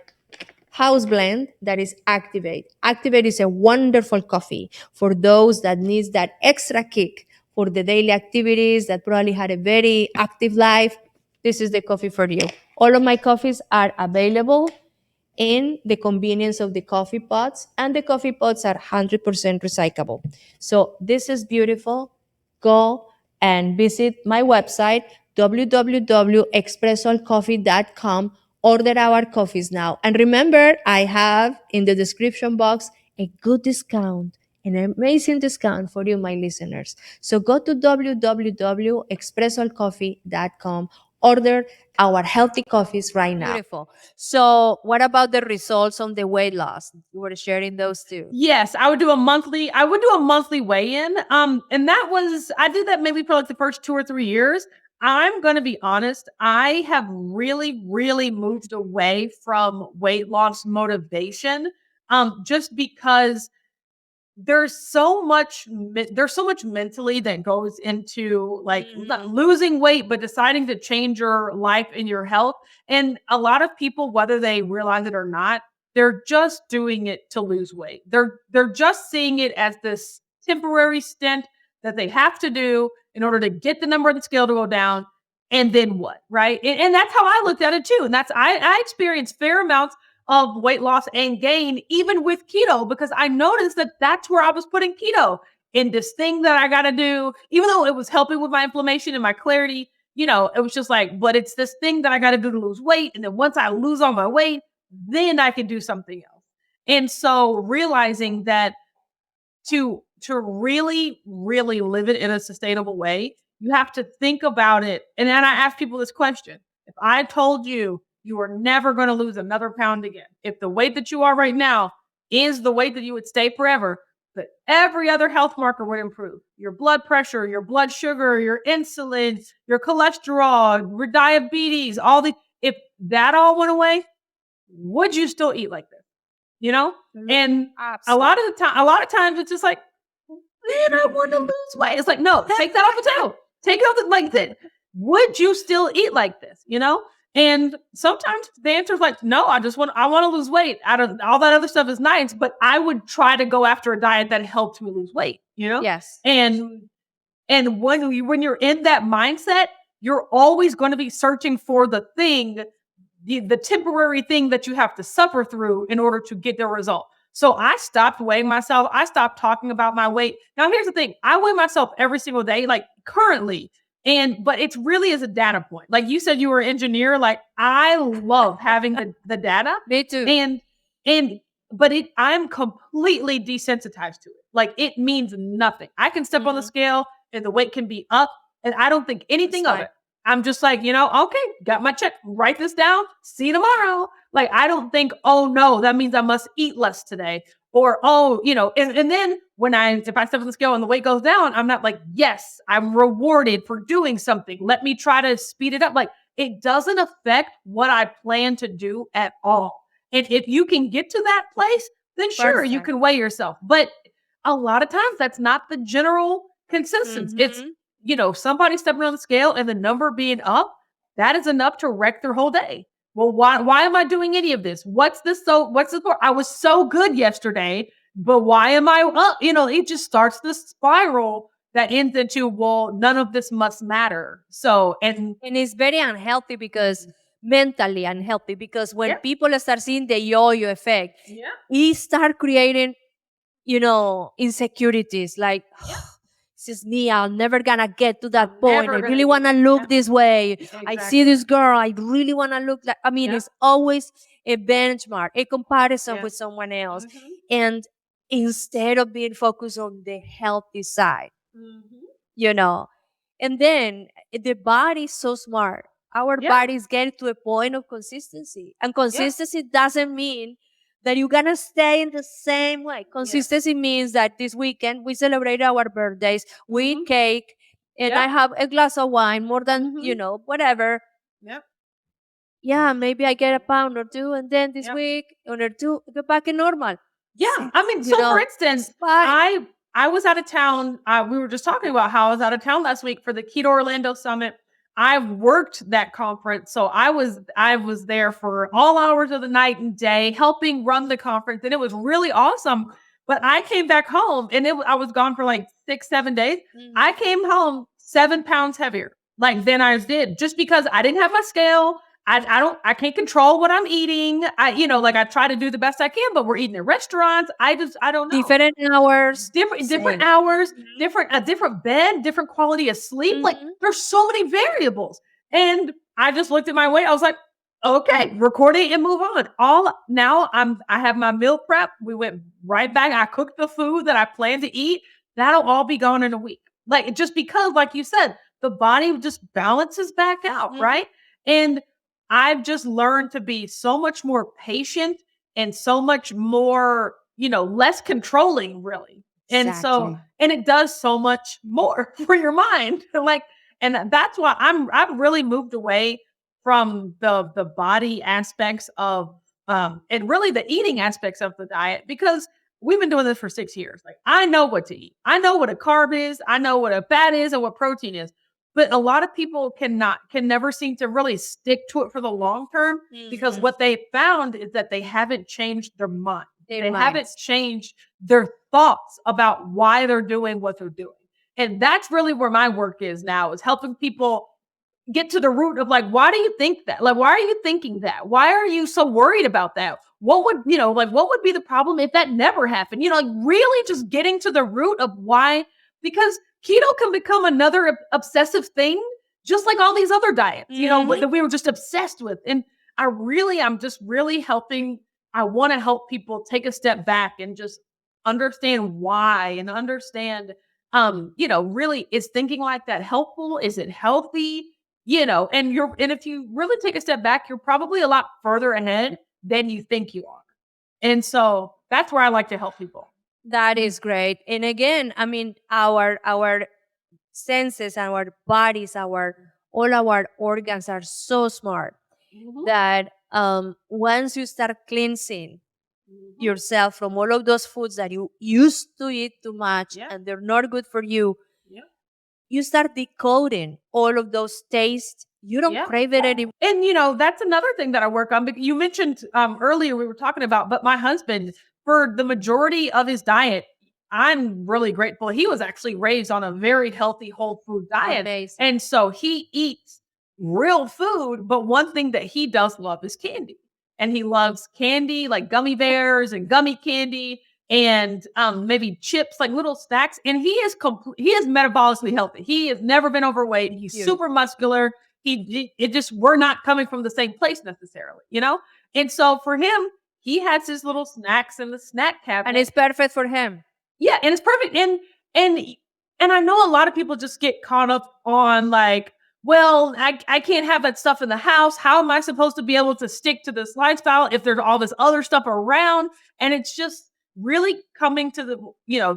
house blend that is Activate. Activate is a wonderful coffee for those that needs that extra kick for the daily activities, that probably had a very active life. This is the coffee for you. All of my coffees are available in the convenience of the coffee pots, and the coffee pots are 100% recyclable. So this is beautiful. Go and visit my website, www.expressoulcoffee.com. Order our coffees now. And remember, I have in the description box a good discount, an amazing discount for you, my listeners. So go to www.expressoulcoffee.com. Order our healthy coffees right now. Beautiful. So what about the results on the weight loss? You were sharing those too. Yes, I would do a monthly weigh-in. And I did that maybe for like the first 2 or 3 years. I'm going to be honest. I have really, really moved away from weight loss motivation. Just because there's so much mentally that goes into like not losing weight, but deciding to change your life and your health. And a lot of people, whether they realize it or not, they're just doing it to lose weight. They're just seeing it as this temporary stint that they have to do in order to get the number on the scale to go down. And then what, right? And that's how I looked at it too. And I experienced fair amounts of weight loss and gain, even with keto, because I noticed that that's where I was putting keto in this thing that I got to do, even though it was helping with my inflammation and my clarity, it was just like, but it's this thing that I got to do to lose weight. And then once I lose all my weight, then I can do something else. And so realizing that to really, really live it in a sustainable way, you have to think about it. And then I ask people this question. If I told you you are never going to lose another pound again, if the weight that you are right now is the weight that you would stay forever, but every other health marker would improve, your blood pressure, your blood sugar, your insulin, your cholesterol, your diabetes, if that all went away, would you still eat like this? And absolutely. a lot of times it's just like, man, I want to lose weight. It's like, no, take that off the table. Take it off like that. Would you still eat like this? And sometimes the answer is like, no, I want to lose weight. All that other stuff is nice, but I would try to go after a diet that helped me lose weight, Yes. And when you're in that mindset, you're always going to be searching for the thing, the temporary thing that you have to suffer through in order to get the result. So I stopped weighing myself. I stopped talking about my weight. Now, here's the thing. I weigh myself every single day, like currently. But it's really as a data point. Like you said, you were an engineer. Like I love having the data. Me too. But I'm completely desensitized to it. Like it means nothing. I can step on the scale and the weight can be up and I don't think anything of it. I'm just like, okay, got my check, write this down, see you tomorrow. Like, I don't think, oh no, that means I must eat less today. Or, and then if I step on the scale and the weight goes down, I'm not like, yes, I'm rewarded for doing something. Let me try to speed it up. Like it doesn't affect what I plan to do at all. And if you can get to that place, then sure, you can weigh yourself. But a lot of times that's not the general consensus. It's, somebody stepping on the scale and the number being up, that is enough to wreck their whole day. Well, why am I doing any of this? What's this for? I was so good yesterday, but why am I up? It just starts this spiral that ends into, well, none of this must matter. So, and it's very unhealthy because mentally unhealthy because when people start seeing the yo-yo effect, it start creating, insecurities like, this is me, I'm never gonna get to that point. I really want to look this way. Exactly. I see this girl, I really want to look like, it's always a benchmark, a comparison with someone else. And instead of being focused on the healthy side, and then the body is so smart. Our bodies get to a point of consistency. And consistency doesn't mean that you're going to stay in the same way. Consistency means that this weekend we celebrate our birthdays, we eat cake, and I have a glass of wine, more than, whatever. Yep. Yeah, maybe I get a pound or two, and then this week, or two, go back to normal. Yeah. For instance, I was out of town. We were just talking about how I was out of town last week for the Keto Orlando Summit. I've worked that conference. So I was there for all hours of the night and day helping run the conference. And it was really awesome. But I came back home and I was gone for like 6-7 days. I came home 7 pounds heavier than I did just because I didn't have my scale. I can't control what I'm eating. I try to do the best I can, but we're eating at restaurants. I don't know. Different hours, different hours, different bed, different quality of sleep. Like there's so many variables. And I just looked at my weight. I was like, okay, record it and move on. I have my meal prep. We went right back. I cooked the food that I planned to eat. That'll all be gone in a week. Like just because, like you said, the body just balances back out, right? And I've just learned to be so much more patient and so much more, less controlling really. Exactly. And it does so much more for your mind. And that's why I've really moved away from the body aspects of, and really the eating aspects of the diet, because we've been doing this for 6 years. Like I know what to eat. I know what a carb is. I know what a fat is and what protein is. But a lot of people can never seem to really stick to it for the long term because what they found is that they haven't changed their mind. They haven't changed their thoughts about why they're doing what they're doing. And that's really where my work is now, is helping people get to the root of why do you think that? Like, why are you thinking that? Why are you so worried about that? What would be the problem if that never happened? Really just getting to the root of why, because keto can become another obsessive thing, just like all these other diets, that we were just obsessed with. And I'm just really helping. I want to help people take a step back and just understand why and understand, really, is thinking like that helpful? Is it healthy? And if you really take a step back, you're probably a lot further ahead than you think you are. And so that's where I like to help people. That is great. And again, our senses, our bodies, all our organs are so smart that once you start cleansing yourself from all of those foods that you used to eat too much and they're not good for you, you start decoding all of those tastes. You don't crave it anymore. And, that's another thing that I work on. You mentioned earlier we were talking about, but my husband, for the majority of his diet, I'm really grateful. He was actually raised on a very healthy whole food diet. Amazing. And so he eats real food, but one thing that he does love is candy. And he loves candy, like gummy bears and gummy candy and maybe chips, like little snacks. And he is metabolically healthy. He has never been overweight. He's super muscular. We're not coming from the same place necessarily, you know? And so for him, he has his little snacks in the snack cabinet. And it's perfect for him. Yeah, and it's perfect. And I know a lot of people just get caught up on like, well, I can't have that stuff in the house. How am I supposed to be able to stick to this lifestyle if there's all this other stuff around? And it's just really coming to the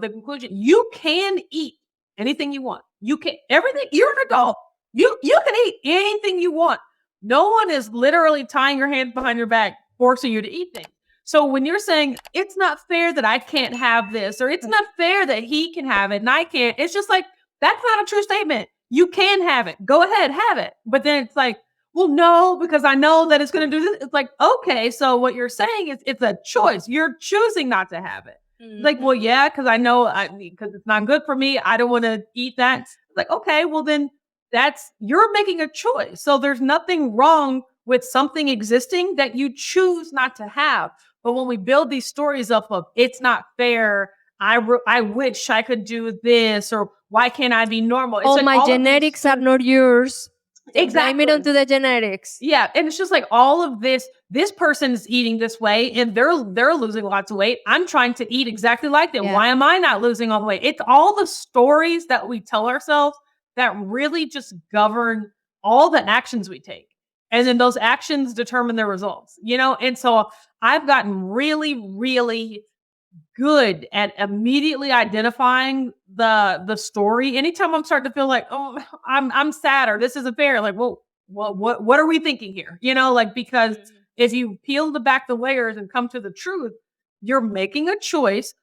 conclusion. You can eat anything you want. You can everything. You're an adult. You can eat anything you want. No one is literally tying your hand behind your back, forcing you to eat things. So when you're saying it's not fair that I can't have this, or it's not fair that he can have it and I can't, it's just like, that's not a true statement. You can have it. Go ahead, have it. But then it's like, well, no, because I know that it's going to do this. It's like, okay, so what you're saying is it's a choice. You're choosing not to have it. Mm-hmm. Like, well, yeah, because I know because it's not good for me. I don't want to eat that. It's like, okay, well then you're making a choice. So there's nothing wrong with something existing that you choose not to have. But when we build these stories up of it's not fair, I wish I could do this, or why can't I be normal? It's like my genetics are not yours. Exactly. Blame it onto the genetics. Yeah. And it's just like all of this person's eating this way and they're losing lots of weight. I'm trying to eat exactly like them. Yeah. Why am I not losing all the weight? It's all the stories that we tell ourselves that really just govern all the actions we take. And then those actions determine the results, you know? And so I've gotten really, really good at immediately identifying the story. Anytime I'm starting to feel like, oh, I'm sad or this isn't fair. Like, well, what are we thinking here? You know, like, because if you peel back the layers and come to the truth, you're making a choice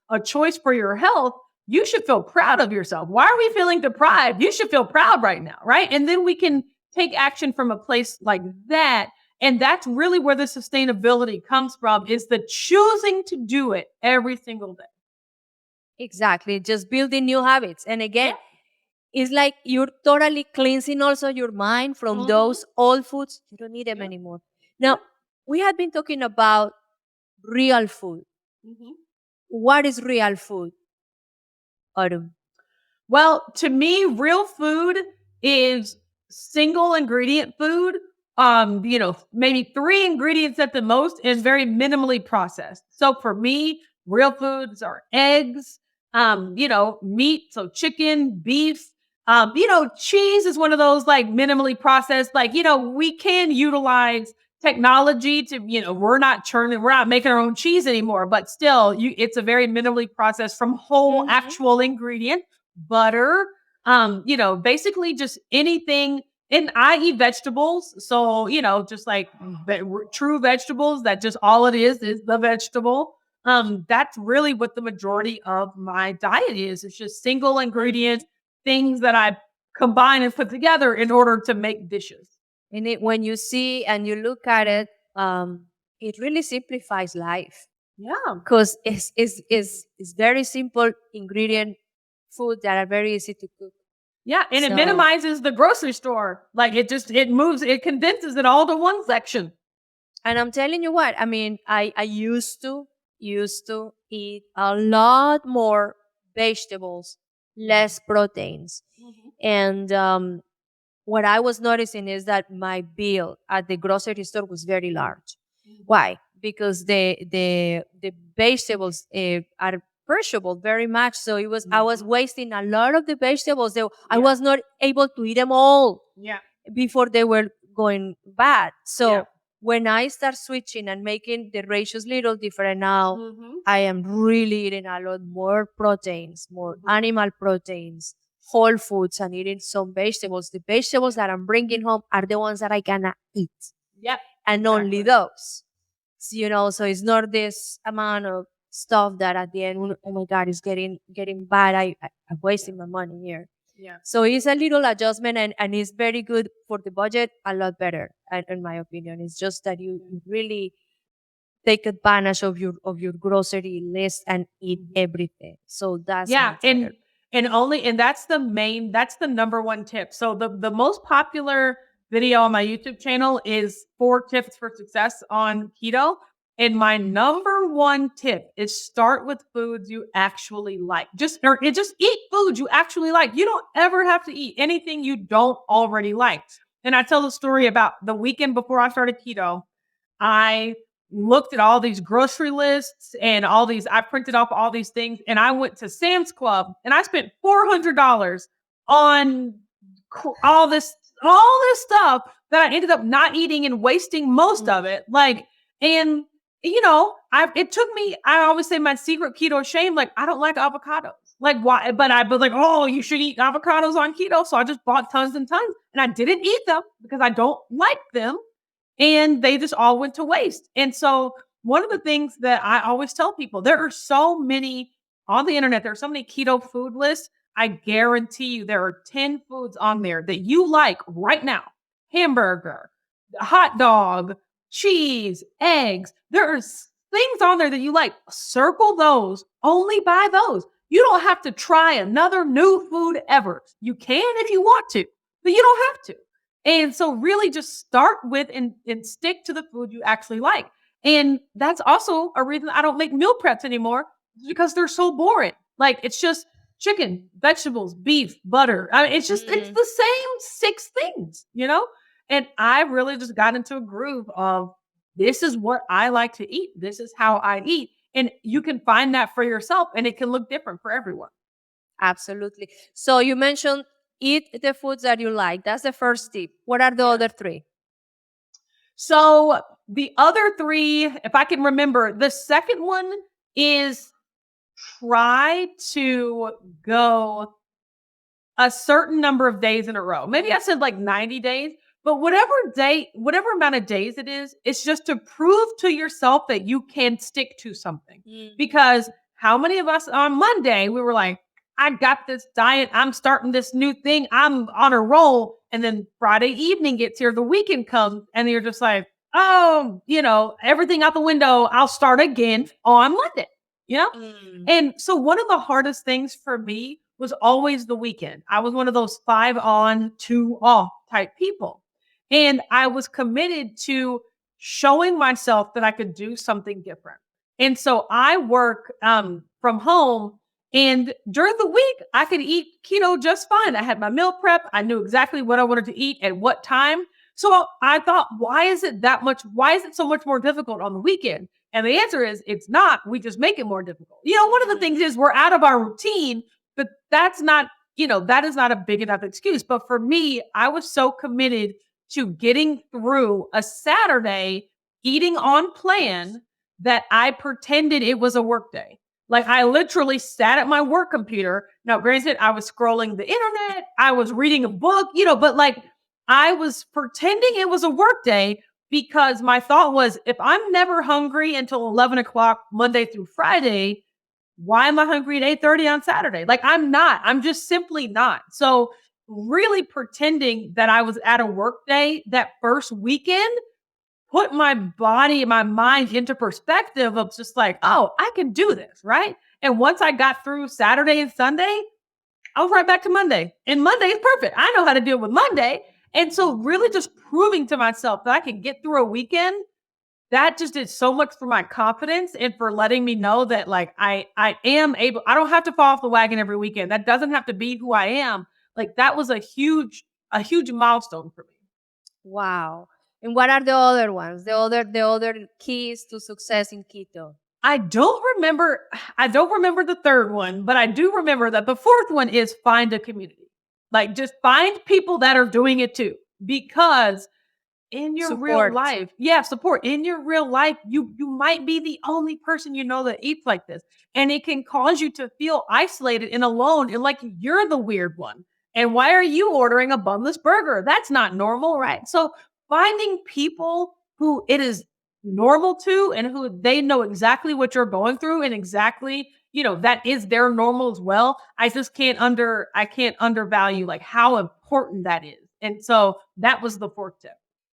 for your health. You should feel proud of yourself. Why are we feeling deprived? You should feel proud right now, right? And then we can take action from a place like that. And that's really where the sustainability comes from, is the choosing to do it every single day. Exactly. Just building new habits. And again, it's like you're totally cleansing also your mind from those old foods. You don't need them anymore. Now, we have been talking about real food. What is real food, Autumn? Well, to me, real food is single ingredient food. Maybe 3 ingredients at the most, is very minimally processed. So for me, real foods are eggs, meat. So chicken, beef, cheese is one of those like minimally processed, like, we can utilize technology to, we're not making our own cheese anymore, but still it's a very minimally processed from whole actual ingredient. Butter, basically just anything. And I eat vegetables. So, just like true vegetables, that just all it is the vegetable. That's really what the majority of my diet is. It's just single ingredient things that I combine and put together in order to make dishes. And when you see and you look at it, it really simplifies life. Yeah. Because it's very simple ingredient food that are very easy to cook. Yeah, and it minimizes the grocery store. Like it condenses it all to one section. And I'm telling you what, I mean, I used to eat a lot more vegetables, less proteins. And what I was noticing is that my bill at the grocery store was very large. Why? Because the vegetables are perishable very much. So I was wasting a lot of the vegetables. I was not able to eat them all before they were going bad. So when I start switching and making the ratios little different now, I am really eating a lot more proteins, more animal proteins, whole foods, and eating some vegetables. The vegetables that I'm bringing home are the ones that I cannot eat. Yep. And only those. So it's not this amount of stuff that at the end, oh my God, it's getting bad. I'm wasting my money here. Yeah. So it's a little adjustment and it's very good for the budget, a lot better, in my opinion. It's just that you really take advantage of your grocery list and eat everything. So that's and that's the number one tip. So the most popular video on my YouTube channel is 4 tips for success on keto. And my number one tip is start with foods you actually like. Just eat foods you actually like. You don't ever have to eat anything you don't already like. And I tell the story about the weekend before I started keto. I looked at all these grocery lists and I printed off all these things, and I went to Sam's Club and I spent $400 on all this stuff that I ended up not eating and wasting most of it. And it took me, I always say my secret keto shame, I don't like avocados. Why? But I was like, oh, you should eat avocados on keto. So I just bought tons and tons, and I didn't eat them because I don't like them. And they just all went to waste. And so one of the things that I always tell people, there are so many on the internet, there are so many keto food lists. I guarantee you there are 10 foods on there that you like right now. Hamburger, hot dog, cheese, eggs. There are things on there that you like. Circle those. Only buy those. You don't have to try another new food ever. You can if you want to, but you don't have to. And so really just start with and stick to the food you actually like. And that's also a reason I don't make meal preps anymore, because they're so boring. It's just chicken, vegetables, beef, butter. I mean, it's the same 6 things, And I really just got into a groove of, this is what I like to eat. This is how I eat. And you can find that for yourself, and it can look different for everyone. Absolutely. So you mentioned eat the foods that you like. That's the first tip. What are the other 3? So the other 3, if I can remember, the second one is try to go a certain number of days in a row. Maybe I said 90 days, but whatever amount of days it is, it's just to prove to yourself that you can stick to something. Because how many of us on Monday, we were like, I got this diet, I'm starting this new thing, I'm on a roll. And then Friday evening gets here, the weekend comes, and you're just like, oh, everything out the window, I'll start again on Monday, And so one of the hardest things for me was always the weekend. I was one of those 5 on, 2 off type people. And I was committed to showing myself that I could do something different. And so I work from home. And during the week, I could eat keto just fine. I had my meal prep. I knew exactly what I wanted to eat at what time. So I thought, why is it so much more difficult on the weekend? And the answer is, it's not. We just make it more difficult. One of the things is we're out of our routine, but that's not, that is not a big enough excuse. But for me, I was so committed to getting through a Saturday eating on plan that I pretended it was a work day. I literally sat at my work computer. Now, granted, I was scrolling the internet. I was reading a book, but I was pretending it was a work day, because my thought was, if I'm never hungry until 11 o'clock Monday through Friday, why am I hungry at 8:30 on Saturday? I'm not. I'm just simply not. So really pretending that I was at a work day that first weekend put my body and my mind into perspective of just oh, I can do this, right? And once I got through Saturday and Sunday, I was right back to Monday. And Monday is perfect. I know how to deal with Monday. And so really just proving to myself that I can get through a weekend, that just did so much for my confidence and for letting me know that I am able, I don't have to fall off the wagon every weekend. That doesn't have to be who I am. That was a huge milestone for me. Wow. And what are the other ones? The other keys to success in keto? I don't remember the third one, but I do remember that the fourth one is find a community. Just find people that are doing it too, because in your real life, support in your real life, you might be the only person that eats like this, and it can cause you to feel isolated and alone, and you're the weird one. And why are you ordering a bunless burger? That's not normal, right? So finding people who it is normal to, and who they know exactly what you're going through, and exactly, that is their normal as well. I can't undervalue how important that is. And so that was the fourth tip.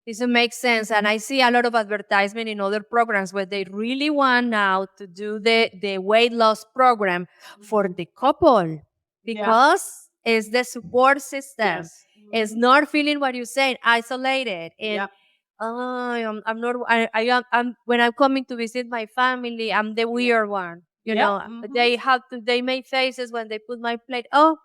This makes sense. And I see a lot of advertisement in other programs where they really want now to do the weight loss program for the couple because it's the support system. It's not feeling what you're saying, isolated. And I'm not, I'm, when I'm coming to visit my family, I'm the weird one. You know, they make faces when they put my plate. Oh,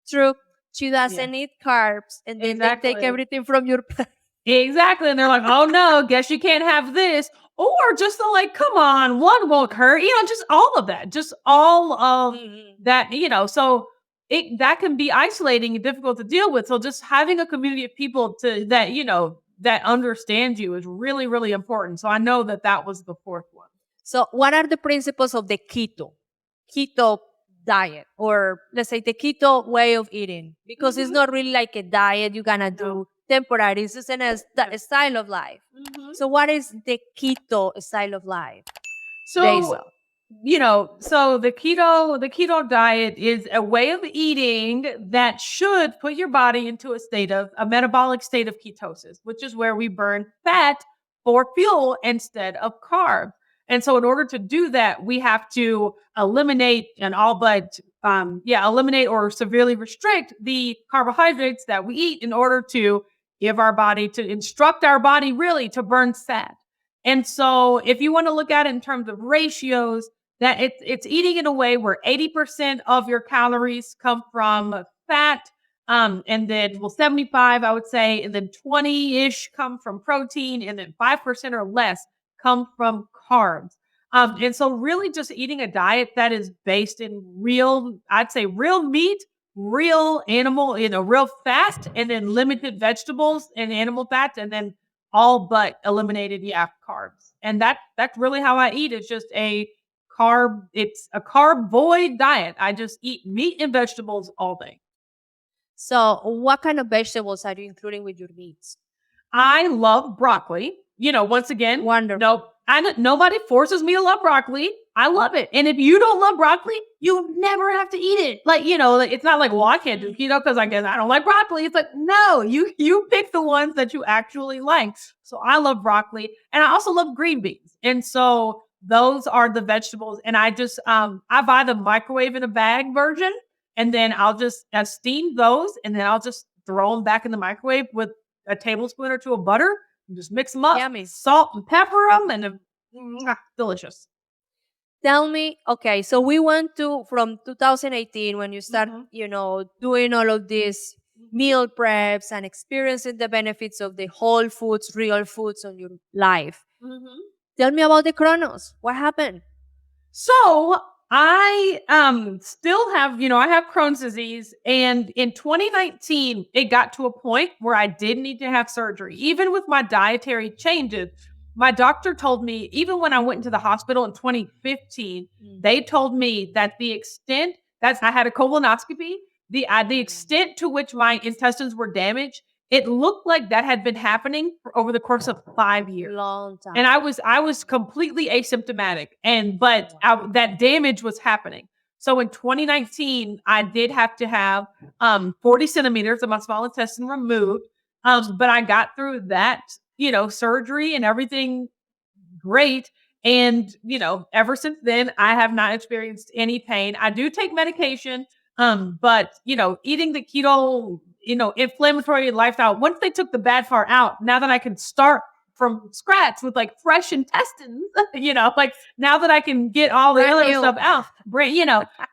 true. She doesn't eat carbs. And then they take everything from your plate. Exactly. And they're like, oh no, guess you can't have this. Or just like, come on, one won't hurt. You know, just all of that. Just all of that, you know. So that can be isolating and difficult to deal with. So just having a community of people that, you know, that understand you is really, really important. So I know that was the fourth one. So what are the principles of the keto diet, or let's say the keto way of eating? Because it's not really like a diet you're going to do temporary. It's just a style of life. So what is the keto style of life? So, you know, so the keto diet is a way of eating that should put your body into a metabolic state of ketosis, which is where we burn fat for fuel instead of carbs. And so in order to do that, we have to eliminate eliminate or severely restrict the carbohydrates that we eat in order to instruct our body really to burn fat. And so if you want to look at it in terms of ratios, that it's eating in a way where 80% of your calories come from fat, and then 75, I would say, and then 20-ish come from protein, and then 5% or less come from carbs. And so really just eating a diet that is based in real meat, real animal, real fat, and then limited vegetables and animal fats, and then all but eliminated carbs. And that's really how I eat. It's just it's a carb void diet. I just eat meat and vegetables all day. So what kind of vegetables are you including with your meats? I love broccoli. You know, once again, wonderful. Nobody forces me to love broccoli. I love it. And if you don't love broccoli, you never have to eat it. Like, you know, it's not like, well, I can't do keto because I guess I don't like broccoli. It's like, no, you pick the ones that you actually like. So I love broccoli, and I also love green beans. And so those are the vegetables. And I just, I buy the microwave in a bag version, and then I'll just steam those, and then I'll just throw them back in the microwave with a tablespoon or two of butter. You just mix them up, yummy. Salt and pepper them, and delicious. Tell me, okay, so we went from 2018 when you start, you know, doing all of these meal preps and experiencing the benefits of the whole foods, real foods on your life. Tell me about the Crohn's. What happened? So I still have, I have Crohn's disease, and in 2019, it got to a point where I did need to have surgery. Even with my dietary changes, my doctor told me, even when I went into the hospital in 2015, they told me that I had a colonoscopy, the extent to which my intestines were damaged, it looked like that had been happening for over the course of 5 years. Long time. And I was completely asymptomatic, but that damage was happening. So in 2019, I did have to have 40 centimeters of my small intestine removed. But I got through that, surgery and everything great. And, ever since then, I have not experienced any pain. I do take medication, but, eating the keto, inflammatory lifestyle, once they took the bad part out, now that I can start from scratch with like fresh intestines, like now that I can get all the other stuff out,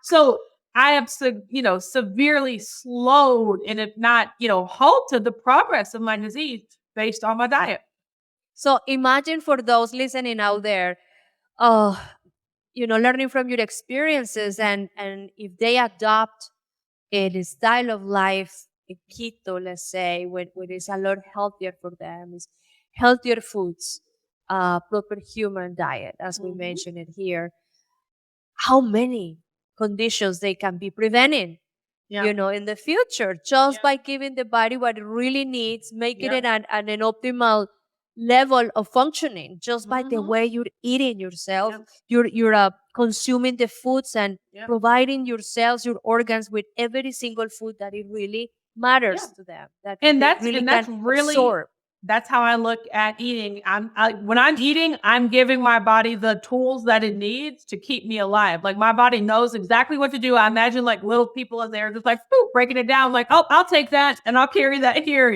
so I have, severely slowed and if not, halted the progress of my disease based on my diet. So imagine for those listening out there, learning from your experiences and if they adopt a style of life, a keto, let's say, what is a lot healthier for them, is healthier foods, proper human diet, as we mentioned it here, how many conditions they can be preventing, in the future, just by giving the body what it really needs, making it an optimal level of functioning, just by the way you're eating yourself, you're consuming the foods and providing your cells, your organs with every single food that it really matters to them. That's really That's how I look at eating. When I'm eating, I'm giving my body the tools that it needs to keep me alive. Like my body knows exactly what to do. I imagine like little people in there just like boop, breaking it down. Like, oh, I'll take that and I'll carry that here.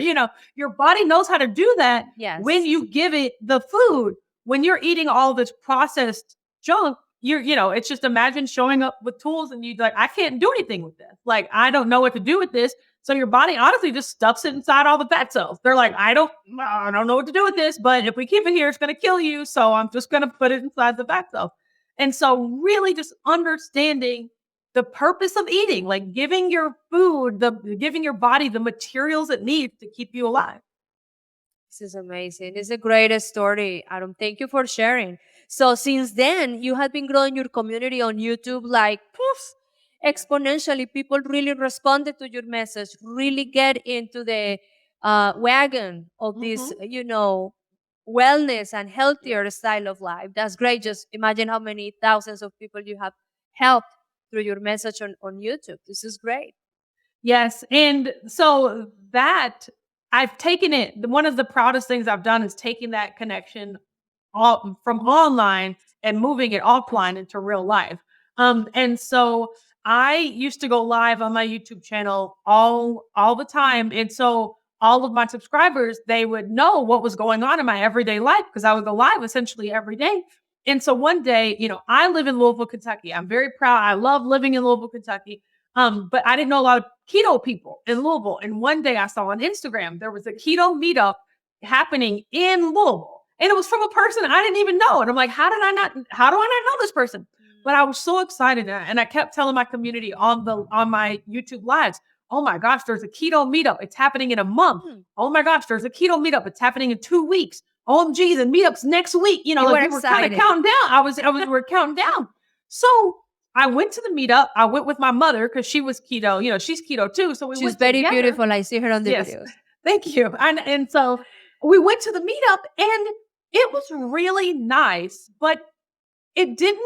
Your body knows how to do that when you give it the food. When you're eating all this processed junk, it's just imagine showing up with tools and you're like, I can't do anything with this. Like, I don't know what to do with this. So your body honestly just stuffs it inside all the fat cells. They're like, I don't know what to do with this, but if we keep it here, it's going to kill you. So I'm just going to put it inside the fat cells. And so really just understanding the purpose of eating, like giving your food, giving your body the materials it needs to keep you alive. This is amazing. It's the greatest story, Adam. Thank you for sharing. So since then, you have been growing your community on YouTube like poof, exponentially. People really responded to your message, really get into the wagon of this, wellness and healthier style of life. That's great. Just imagine how many thousands of people you have helped through your message on YouTube. This is great. Yes. And so that I've taken it. One of the proudest things I've done is taking that connection from online and moving it offline into real life. And so I used to go live on my YouTube channel all the time. And so all of my subscribers, they would know what was going on in my everyday life because I would go live essentially every day. And so one day, I live in Louisville, Kentucky. I'm very proud. I love living in Louisville, Kentucky. But I didn't know a lot of keto people in Louisville. And one day I saw on Instagram, there was a keto meetup happening in Louisville. And it was from a person I didn't even know. And I'm like, how do I not know this person? But I was so excited. And I kept telling my community on my YouTube lives, oh my gosh, there's a keto meetup. It's happening in a month. Oh my gosh, there's a keto meetup. It's happening in 2 weeks. OMG, the meetup's next week. We were kind of counting down. We're counting down. So I went to the meetup. I went with my mother because she was keto. She's keto too. So she's very beautiful. I see her on the videos. Thank you. And so we went to the meetup and it was really nice, but it didn't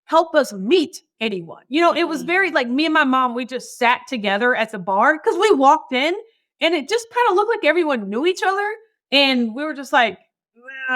help us meet anyone. It was very like me and my mom, we just sat together at the bar because we walked in and it just kind of looked like everyone knew each other. And we were just like,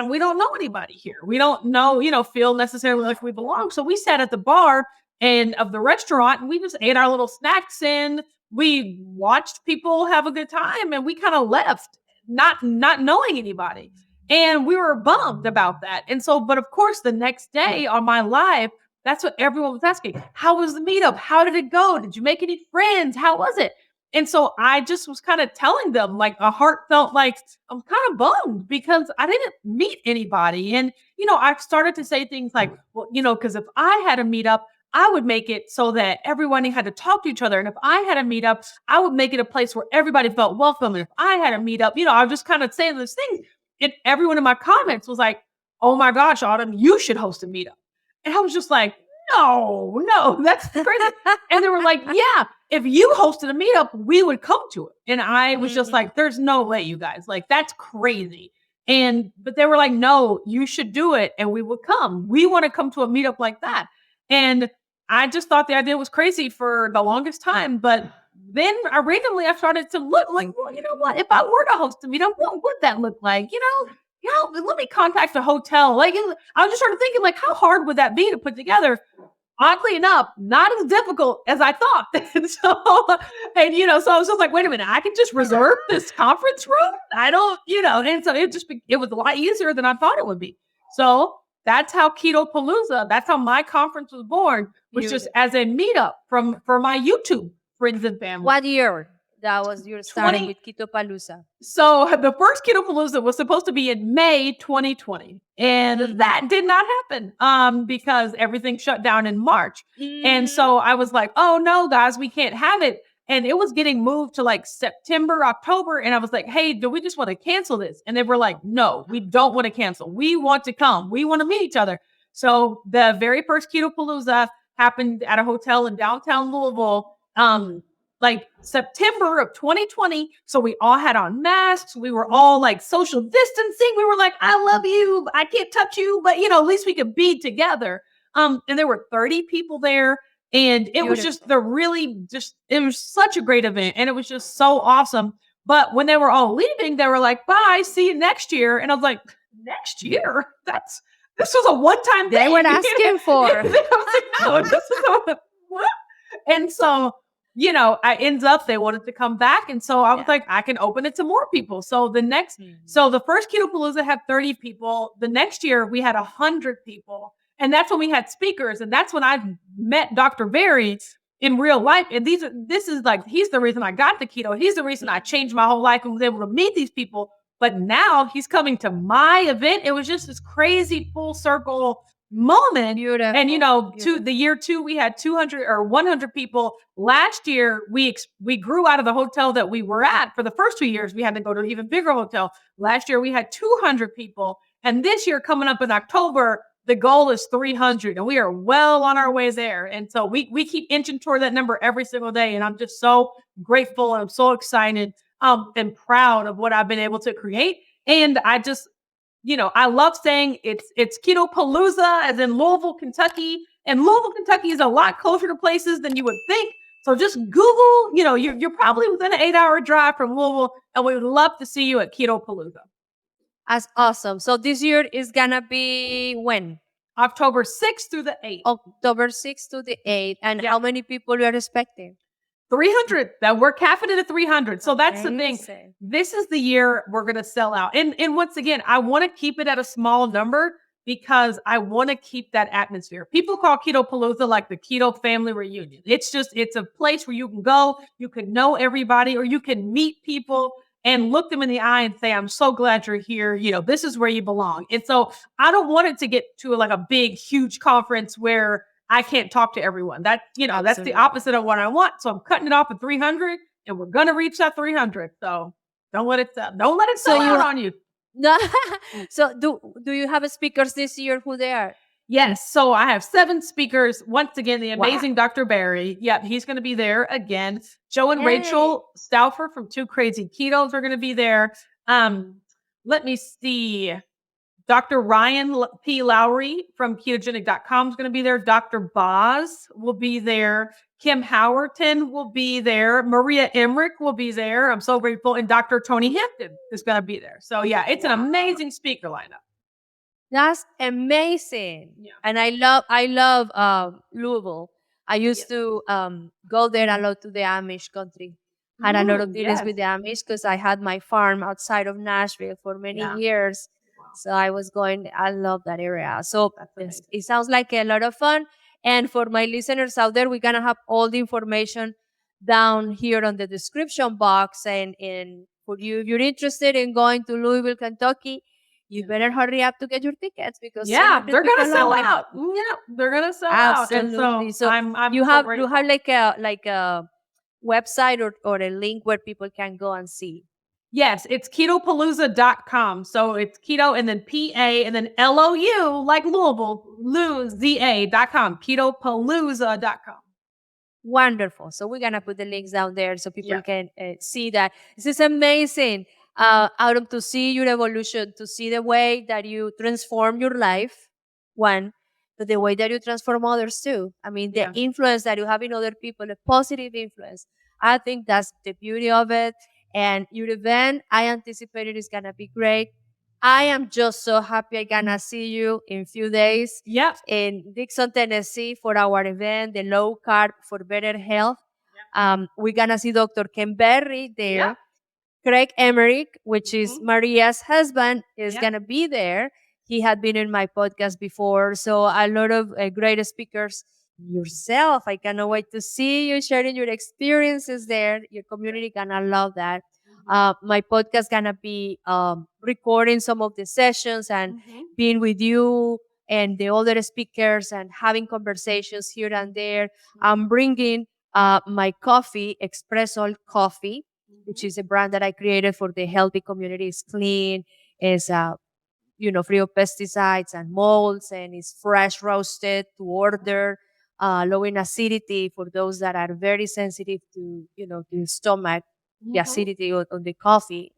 we don't know anybody here. We don't know, feel necessarily like we belong. So we sat at the bar of the restaurant and we just ate our little snacks and we watched people have a good time and we kind of left not knowing anybody. And we were bummed about that. And so, but of course, the next day on my live, that's what everyone was asking. How was the meetup? How did it go? Did you make any friends? How was it? And so I just was kind of telling them like a heartfelt, like, I'm kind of bummed because I didn't meet anybody. And, I started to say things like, well, because if I had a meetup, I would make it so that everyone had to talk to each other. And if I had a meetup, I would make it a place where everybody felt welcome. And if I had a meetup, I was just kind of saying this thing. And everyone in my comments was like, oh my gosh, Autumn, you should host a meetup. And I was just like, no, that's crazy. And they were like, yeah, if you hosted a meetup, we would come to it. And I was just like, there's no way, you guys, like, that's crazy. But they were like, no, you should do it. And we would come. We want to come to a meetup like that. And I just thought the idea was crazy for the longest time. But then I started to look like, well, you know what? If I were to host a meetup, what would that look like? Let me contact a hotel. Like, I just started thinking, like, how hard would that be to put together? Oddly enough, not as difficult as I thought. So I was just like, wait a minute, I can just reserve this conference room? I don't, and so it was a lot easier than I thought it would be. So that's how KetoPa-Lou-za, that's how my conference was born, was just as a meetup for my YouTube friends and family. What year? That was your starting with KetoPa-Lou-za. So the first KetoPa-Lou-za was supposed to be in May 2020. And that did not happen because everything shut down in March. And so I was like, oh no, guys, we can't have it. And it was getting moved to like September, October. And I was like, hey, do we just want to cancel this? And they were like, no, we don't want to cancel. We want to come. We want to meet each other. So the very first KetoPa-Lou-za happened at a hotel in downtown Louisville. Like September of 2020. So we all had on masks. We were all like social distancing. We were like, I love you. I can't touch you, but at least we could be together. And there were 30 people there. And it was just it was such a great event. And it was just so awesome. But when they were all leaving, they were like, bye, see you next year. And I was like, next year? This was a one-time thing. They were asking for. I was like, no, this is what? And so, I ends up, they wanted to come back. And so I was like, I can open it to more people. So the first KetoPa-Lou-za had 30 people. The next year we had 100 people. And that's when we had speakers. And that's when I met Dr. Berry in real life. And he's the reason I got the keto. He's the reason I changed my whole life and was able to meet these people. But now he's coming to my event. It was just this crazy full circle moment. Beautiful. And the year 2, we had 200 or 100 people. Last year, we grew out of the hotel that we were at. For the first 2 years, we had to go to an even bigger hotel. Last year, we had 200 people. And this year, coming up in October, the goal is 300, and we are well on our way there. And so we keep inching toward that number every single day. And I'm just so grateful, and I'm so excited and proud of what I've been able to create. And I just, I love saying it's KetoPa-Lou-za, as in Louisville, Kentucky. And Louisville, Kentucky is a lot closer to places than you would think. So just Google, you're probably within an 8-hour drive from Louisville, and we would love to see you at KetoPa-Lou-za. That's awesome. So this year is going to be when? October 6th through the 8th. October 6th to the 8th. And how many people you are expecting? 300. That we're capping it at 300. So that's the thing. This is the year we're going to sell out. And once again, I want to keep it at a small number because I want to keep that atmosphere. People call KetoPa-Lou-za like the keto family reunion. It's a place where you can go, you can know everybody, or you can meet people and look them in the eye and say, I'm so glad you're here. This is where you belong. And so I don't want it to get to like a big, huge conference where I can't talk to everyone. That's the opposite of what I want. So I'm cutting it off at 300, and we're going to reach that 300. So don't let it sell out on you. No. So do you have speakers this year? Who they are? Yes. So I have 7 speakers. Once again, the amazing Dr. Barry. Yep. He's going to be there again. Joe and Rachel Stauffer from Two Crazy Ketos are going to be there. Let me see. Dr. Ryan P. Lowry from Ketogenic.com is going to be there. Dr. Boz will be there. Kim Howerton will be there. Maria Emmerich will be there. I'm so grateful. And Dr. Tony Hampton is going to be there. So yeah, it's an amazing speaker lineup. That's amazing. Yeah. And I love Louisville. I used to go there a lot to the Amish country. Had a lot of dealings with the Amish because I had my farm outside of Nashville for many years. So I love that area. So it sounds like a lot of fun. And for my listeners out there, we're going to have all the information down here on the description box. And for you, if you're interested in going to Louisville, Kentucky, you better hurry up to get your tickets because they're going to sell out. Yeah, they're going to sell out. And so I'm you have like a website or a link where people can go and see. Yes, it's KetoPa-Lou-za.com. So it's keto and then P-A and then L-O-U like Louisville, Lou-Z-A.com, KetoPa-Lou-za.com. Wonderful. So we're going to put the links down there so people can see that. This is amazing. Autumn, to see your evolution, to see the way that you transform your life, one, but the way that you transform others too. I mean, the influence that you have in other people, the positive influence. I think that's the beauty of it. And your event, I anticipate it is going to be great. I am just so happy I'm going to see you in a few days in Dixon, Tennessee for our event, the Low Carb for Better Health. We're going to see Dr. Ken Berry there. Craig Emmerich, which is Maria's husband, is going to be there. He had been in my podcast before. So a lot of great speakers. Yourself, I cannot wait to see you sharing your experiences there. Your community gonna love that. My podcast gonna be recording some of the sessions and being with you and the other speakers and having conversations here and there. I'm bringing my coffee, Expressoul coffee, which is a brand that I created for the healthy community. It's clean, it's free of pesticides and molds, and it's fresh roasted to order. Low in acidity for those that are very sensitive to, the stomach, the acidity on the coffee.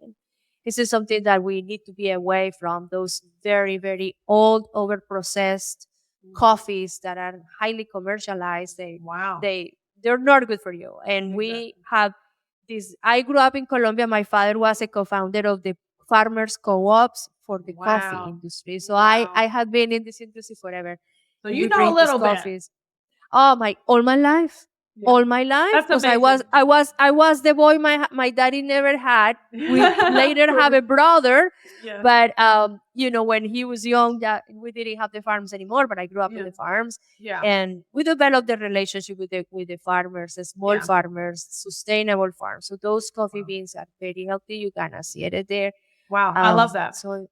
This is something that we need to be away from, those very, very old, over-processed coffees that are highly commercialized. They're not good for you. And we have I grew up in Colombia. My father was a co-founder of the farmers co-ops for the coffee industry. So I have been in this industry forever. So And you we know a bring these little bit. coffees. Oh my, all my life. Yeah. All my life. That's Because amazing. I was the boy my daddy never had. We later have a brother. Yeah. But when he was young, we didn't have the farms anymore, but I grew up in the farms. Yeah. And we developed the relationship with the farmers, the small farmers, sustainable farms. So those coffee beans are very healthy. You gonna see it there. Wow. I love that. So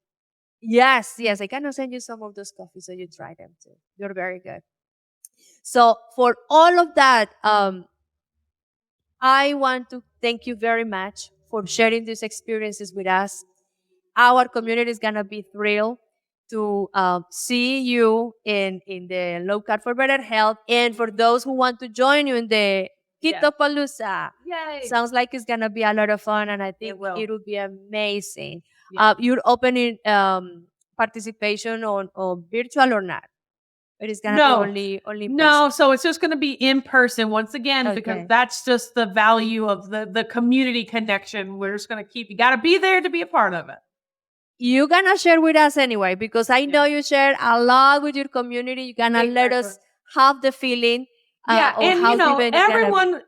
yes, I gonna send you some of those coffees so you try them too. They're very good. So for all of that, I want to thank you very much for sharing these experiences with us. Our community is gonna be thrilled to see you in the Low Carb for Better Health, and for those who want to join you in the KetoPa-Lou-za. Yay. Sounds like it's gonna be a lot of fun, and I think it will be amazing. You're opening participation on virtual or not? It is gonna be only in person. So it's just gonna be in person once again, because that's just the value of the community connection. We're just gonna you gotta be there to be a part of it. You're gonna share with us anyway, because I know you share a lot with your community. You're gonna let us have the feeling. And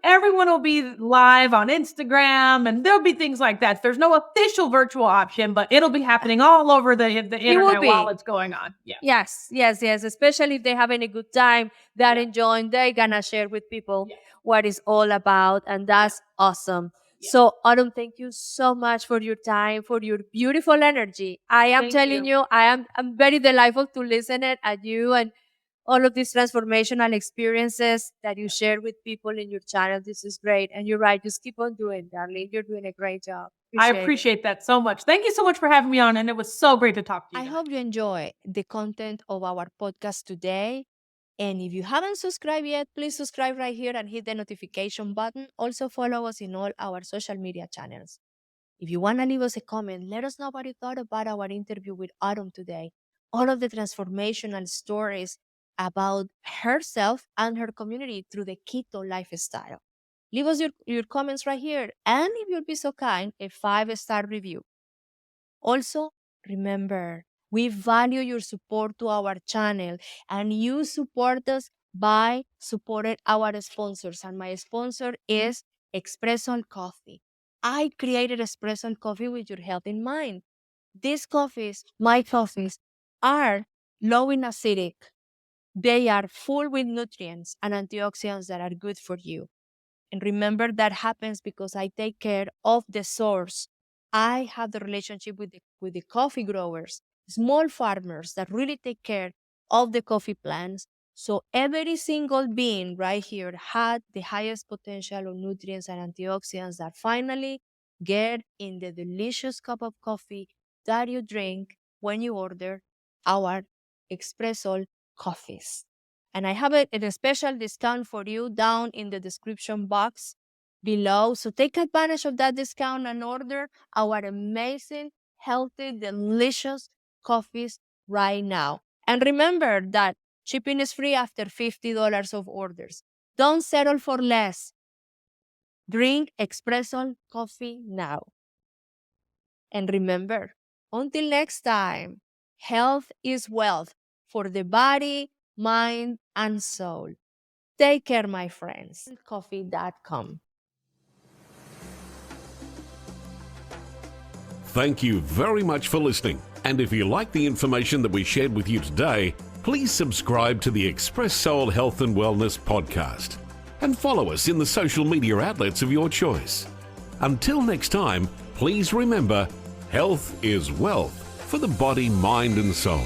everyone will be live on Instagram, and there'll be things like that. There's no official virtual option, but it'll be happening all over the internet while it's going on. Yeah. Yes. Especially if they're having a good time, they're enjoying, they're gonna share with people what it's all about, and that's awesome. Yeah. So Autumn, thank you so much for your time, for your beautiful energy. I am telling you, I'm very delightful to listen at you and all of these transformational experiences that you share with people in your channel. This is great. And you're right. Just keep on doing, darling. You're doing a great job. I appreciate that so much. Thank you so much for having me on. And it was so great to talk to you. I hope you enjoy the content of our podcast today. And if you haven't subscribed yet, please subscribe right here and hit the notification button. Also follow us in all our social media channels. If you want to leave us a comment, let us know what you thought about our interview with Autumn today. All of the transformational stories about herself and her community through the keto lifestyle. Leave us your comments right here, and if you'll be so kind, a 5-star review. Also, remember, we value your support to our channel, and you support us by supporting our sponsors, and my sponsor is Expressoul Coffee. I created Expressoul Coffee with your health in mind. These coffees, my coffees, are low in acidic. They are full with nutrients and antioxidants that are good for you. And remember, that happens because I take care of the source. I have the relationship with the coffee growers, small farmers that really take care of the coffee plants. So every single bean right here had the highest potential of nutrients and antioxidants that finally get in the delicious cup of coffee that you drink when you order our Expressoul coffees. And I have a special discount for you down in the description box below. So take advantage of that discount and order our amazing, healthy, delicious coffees right now. And remember that shipping is free after $50 of orders. Don't settle for less. Drink Expressoul coffee now. And remember, until next time, health is wealth for the body, mind, and soul. Take care, my friends. Coffee.com. Thank you very much for listening. And if you like the information that we shared with you today, please subscribe to the Expressoul Health and Wellness podcast and follow us in the social media outlets of your choice. Until next time, please remember, health is wealth for the body, mind, and soul.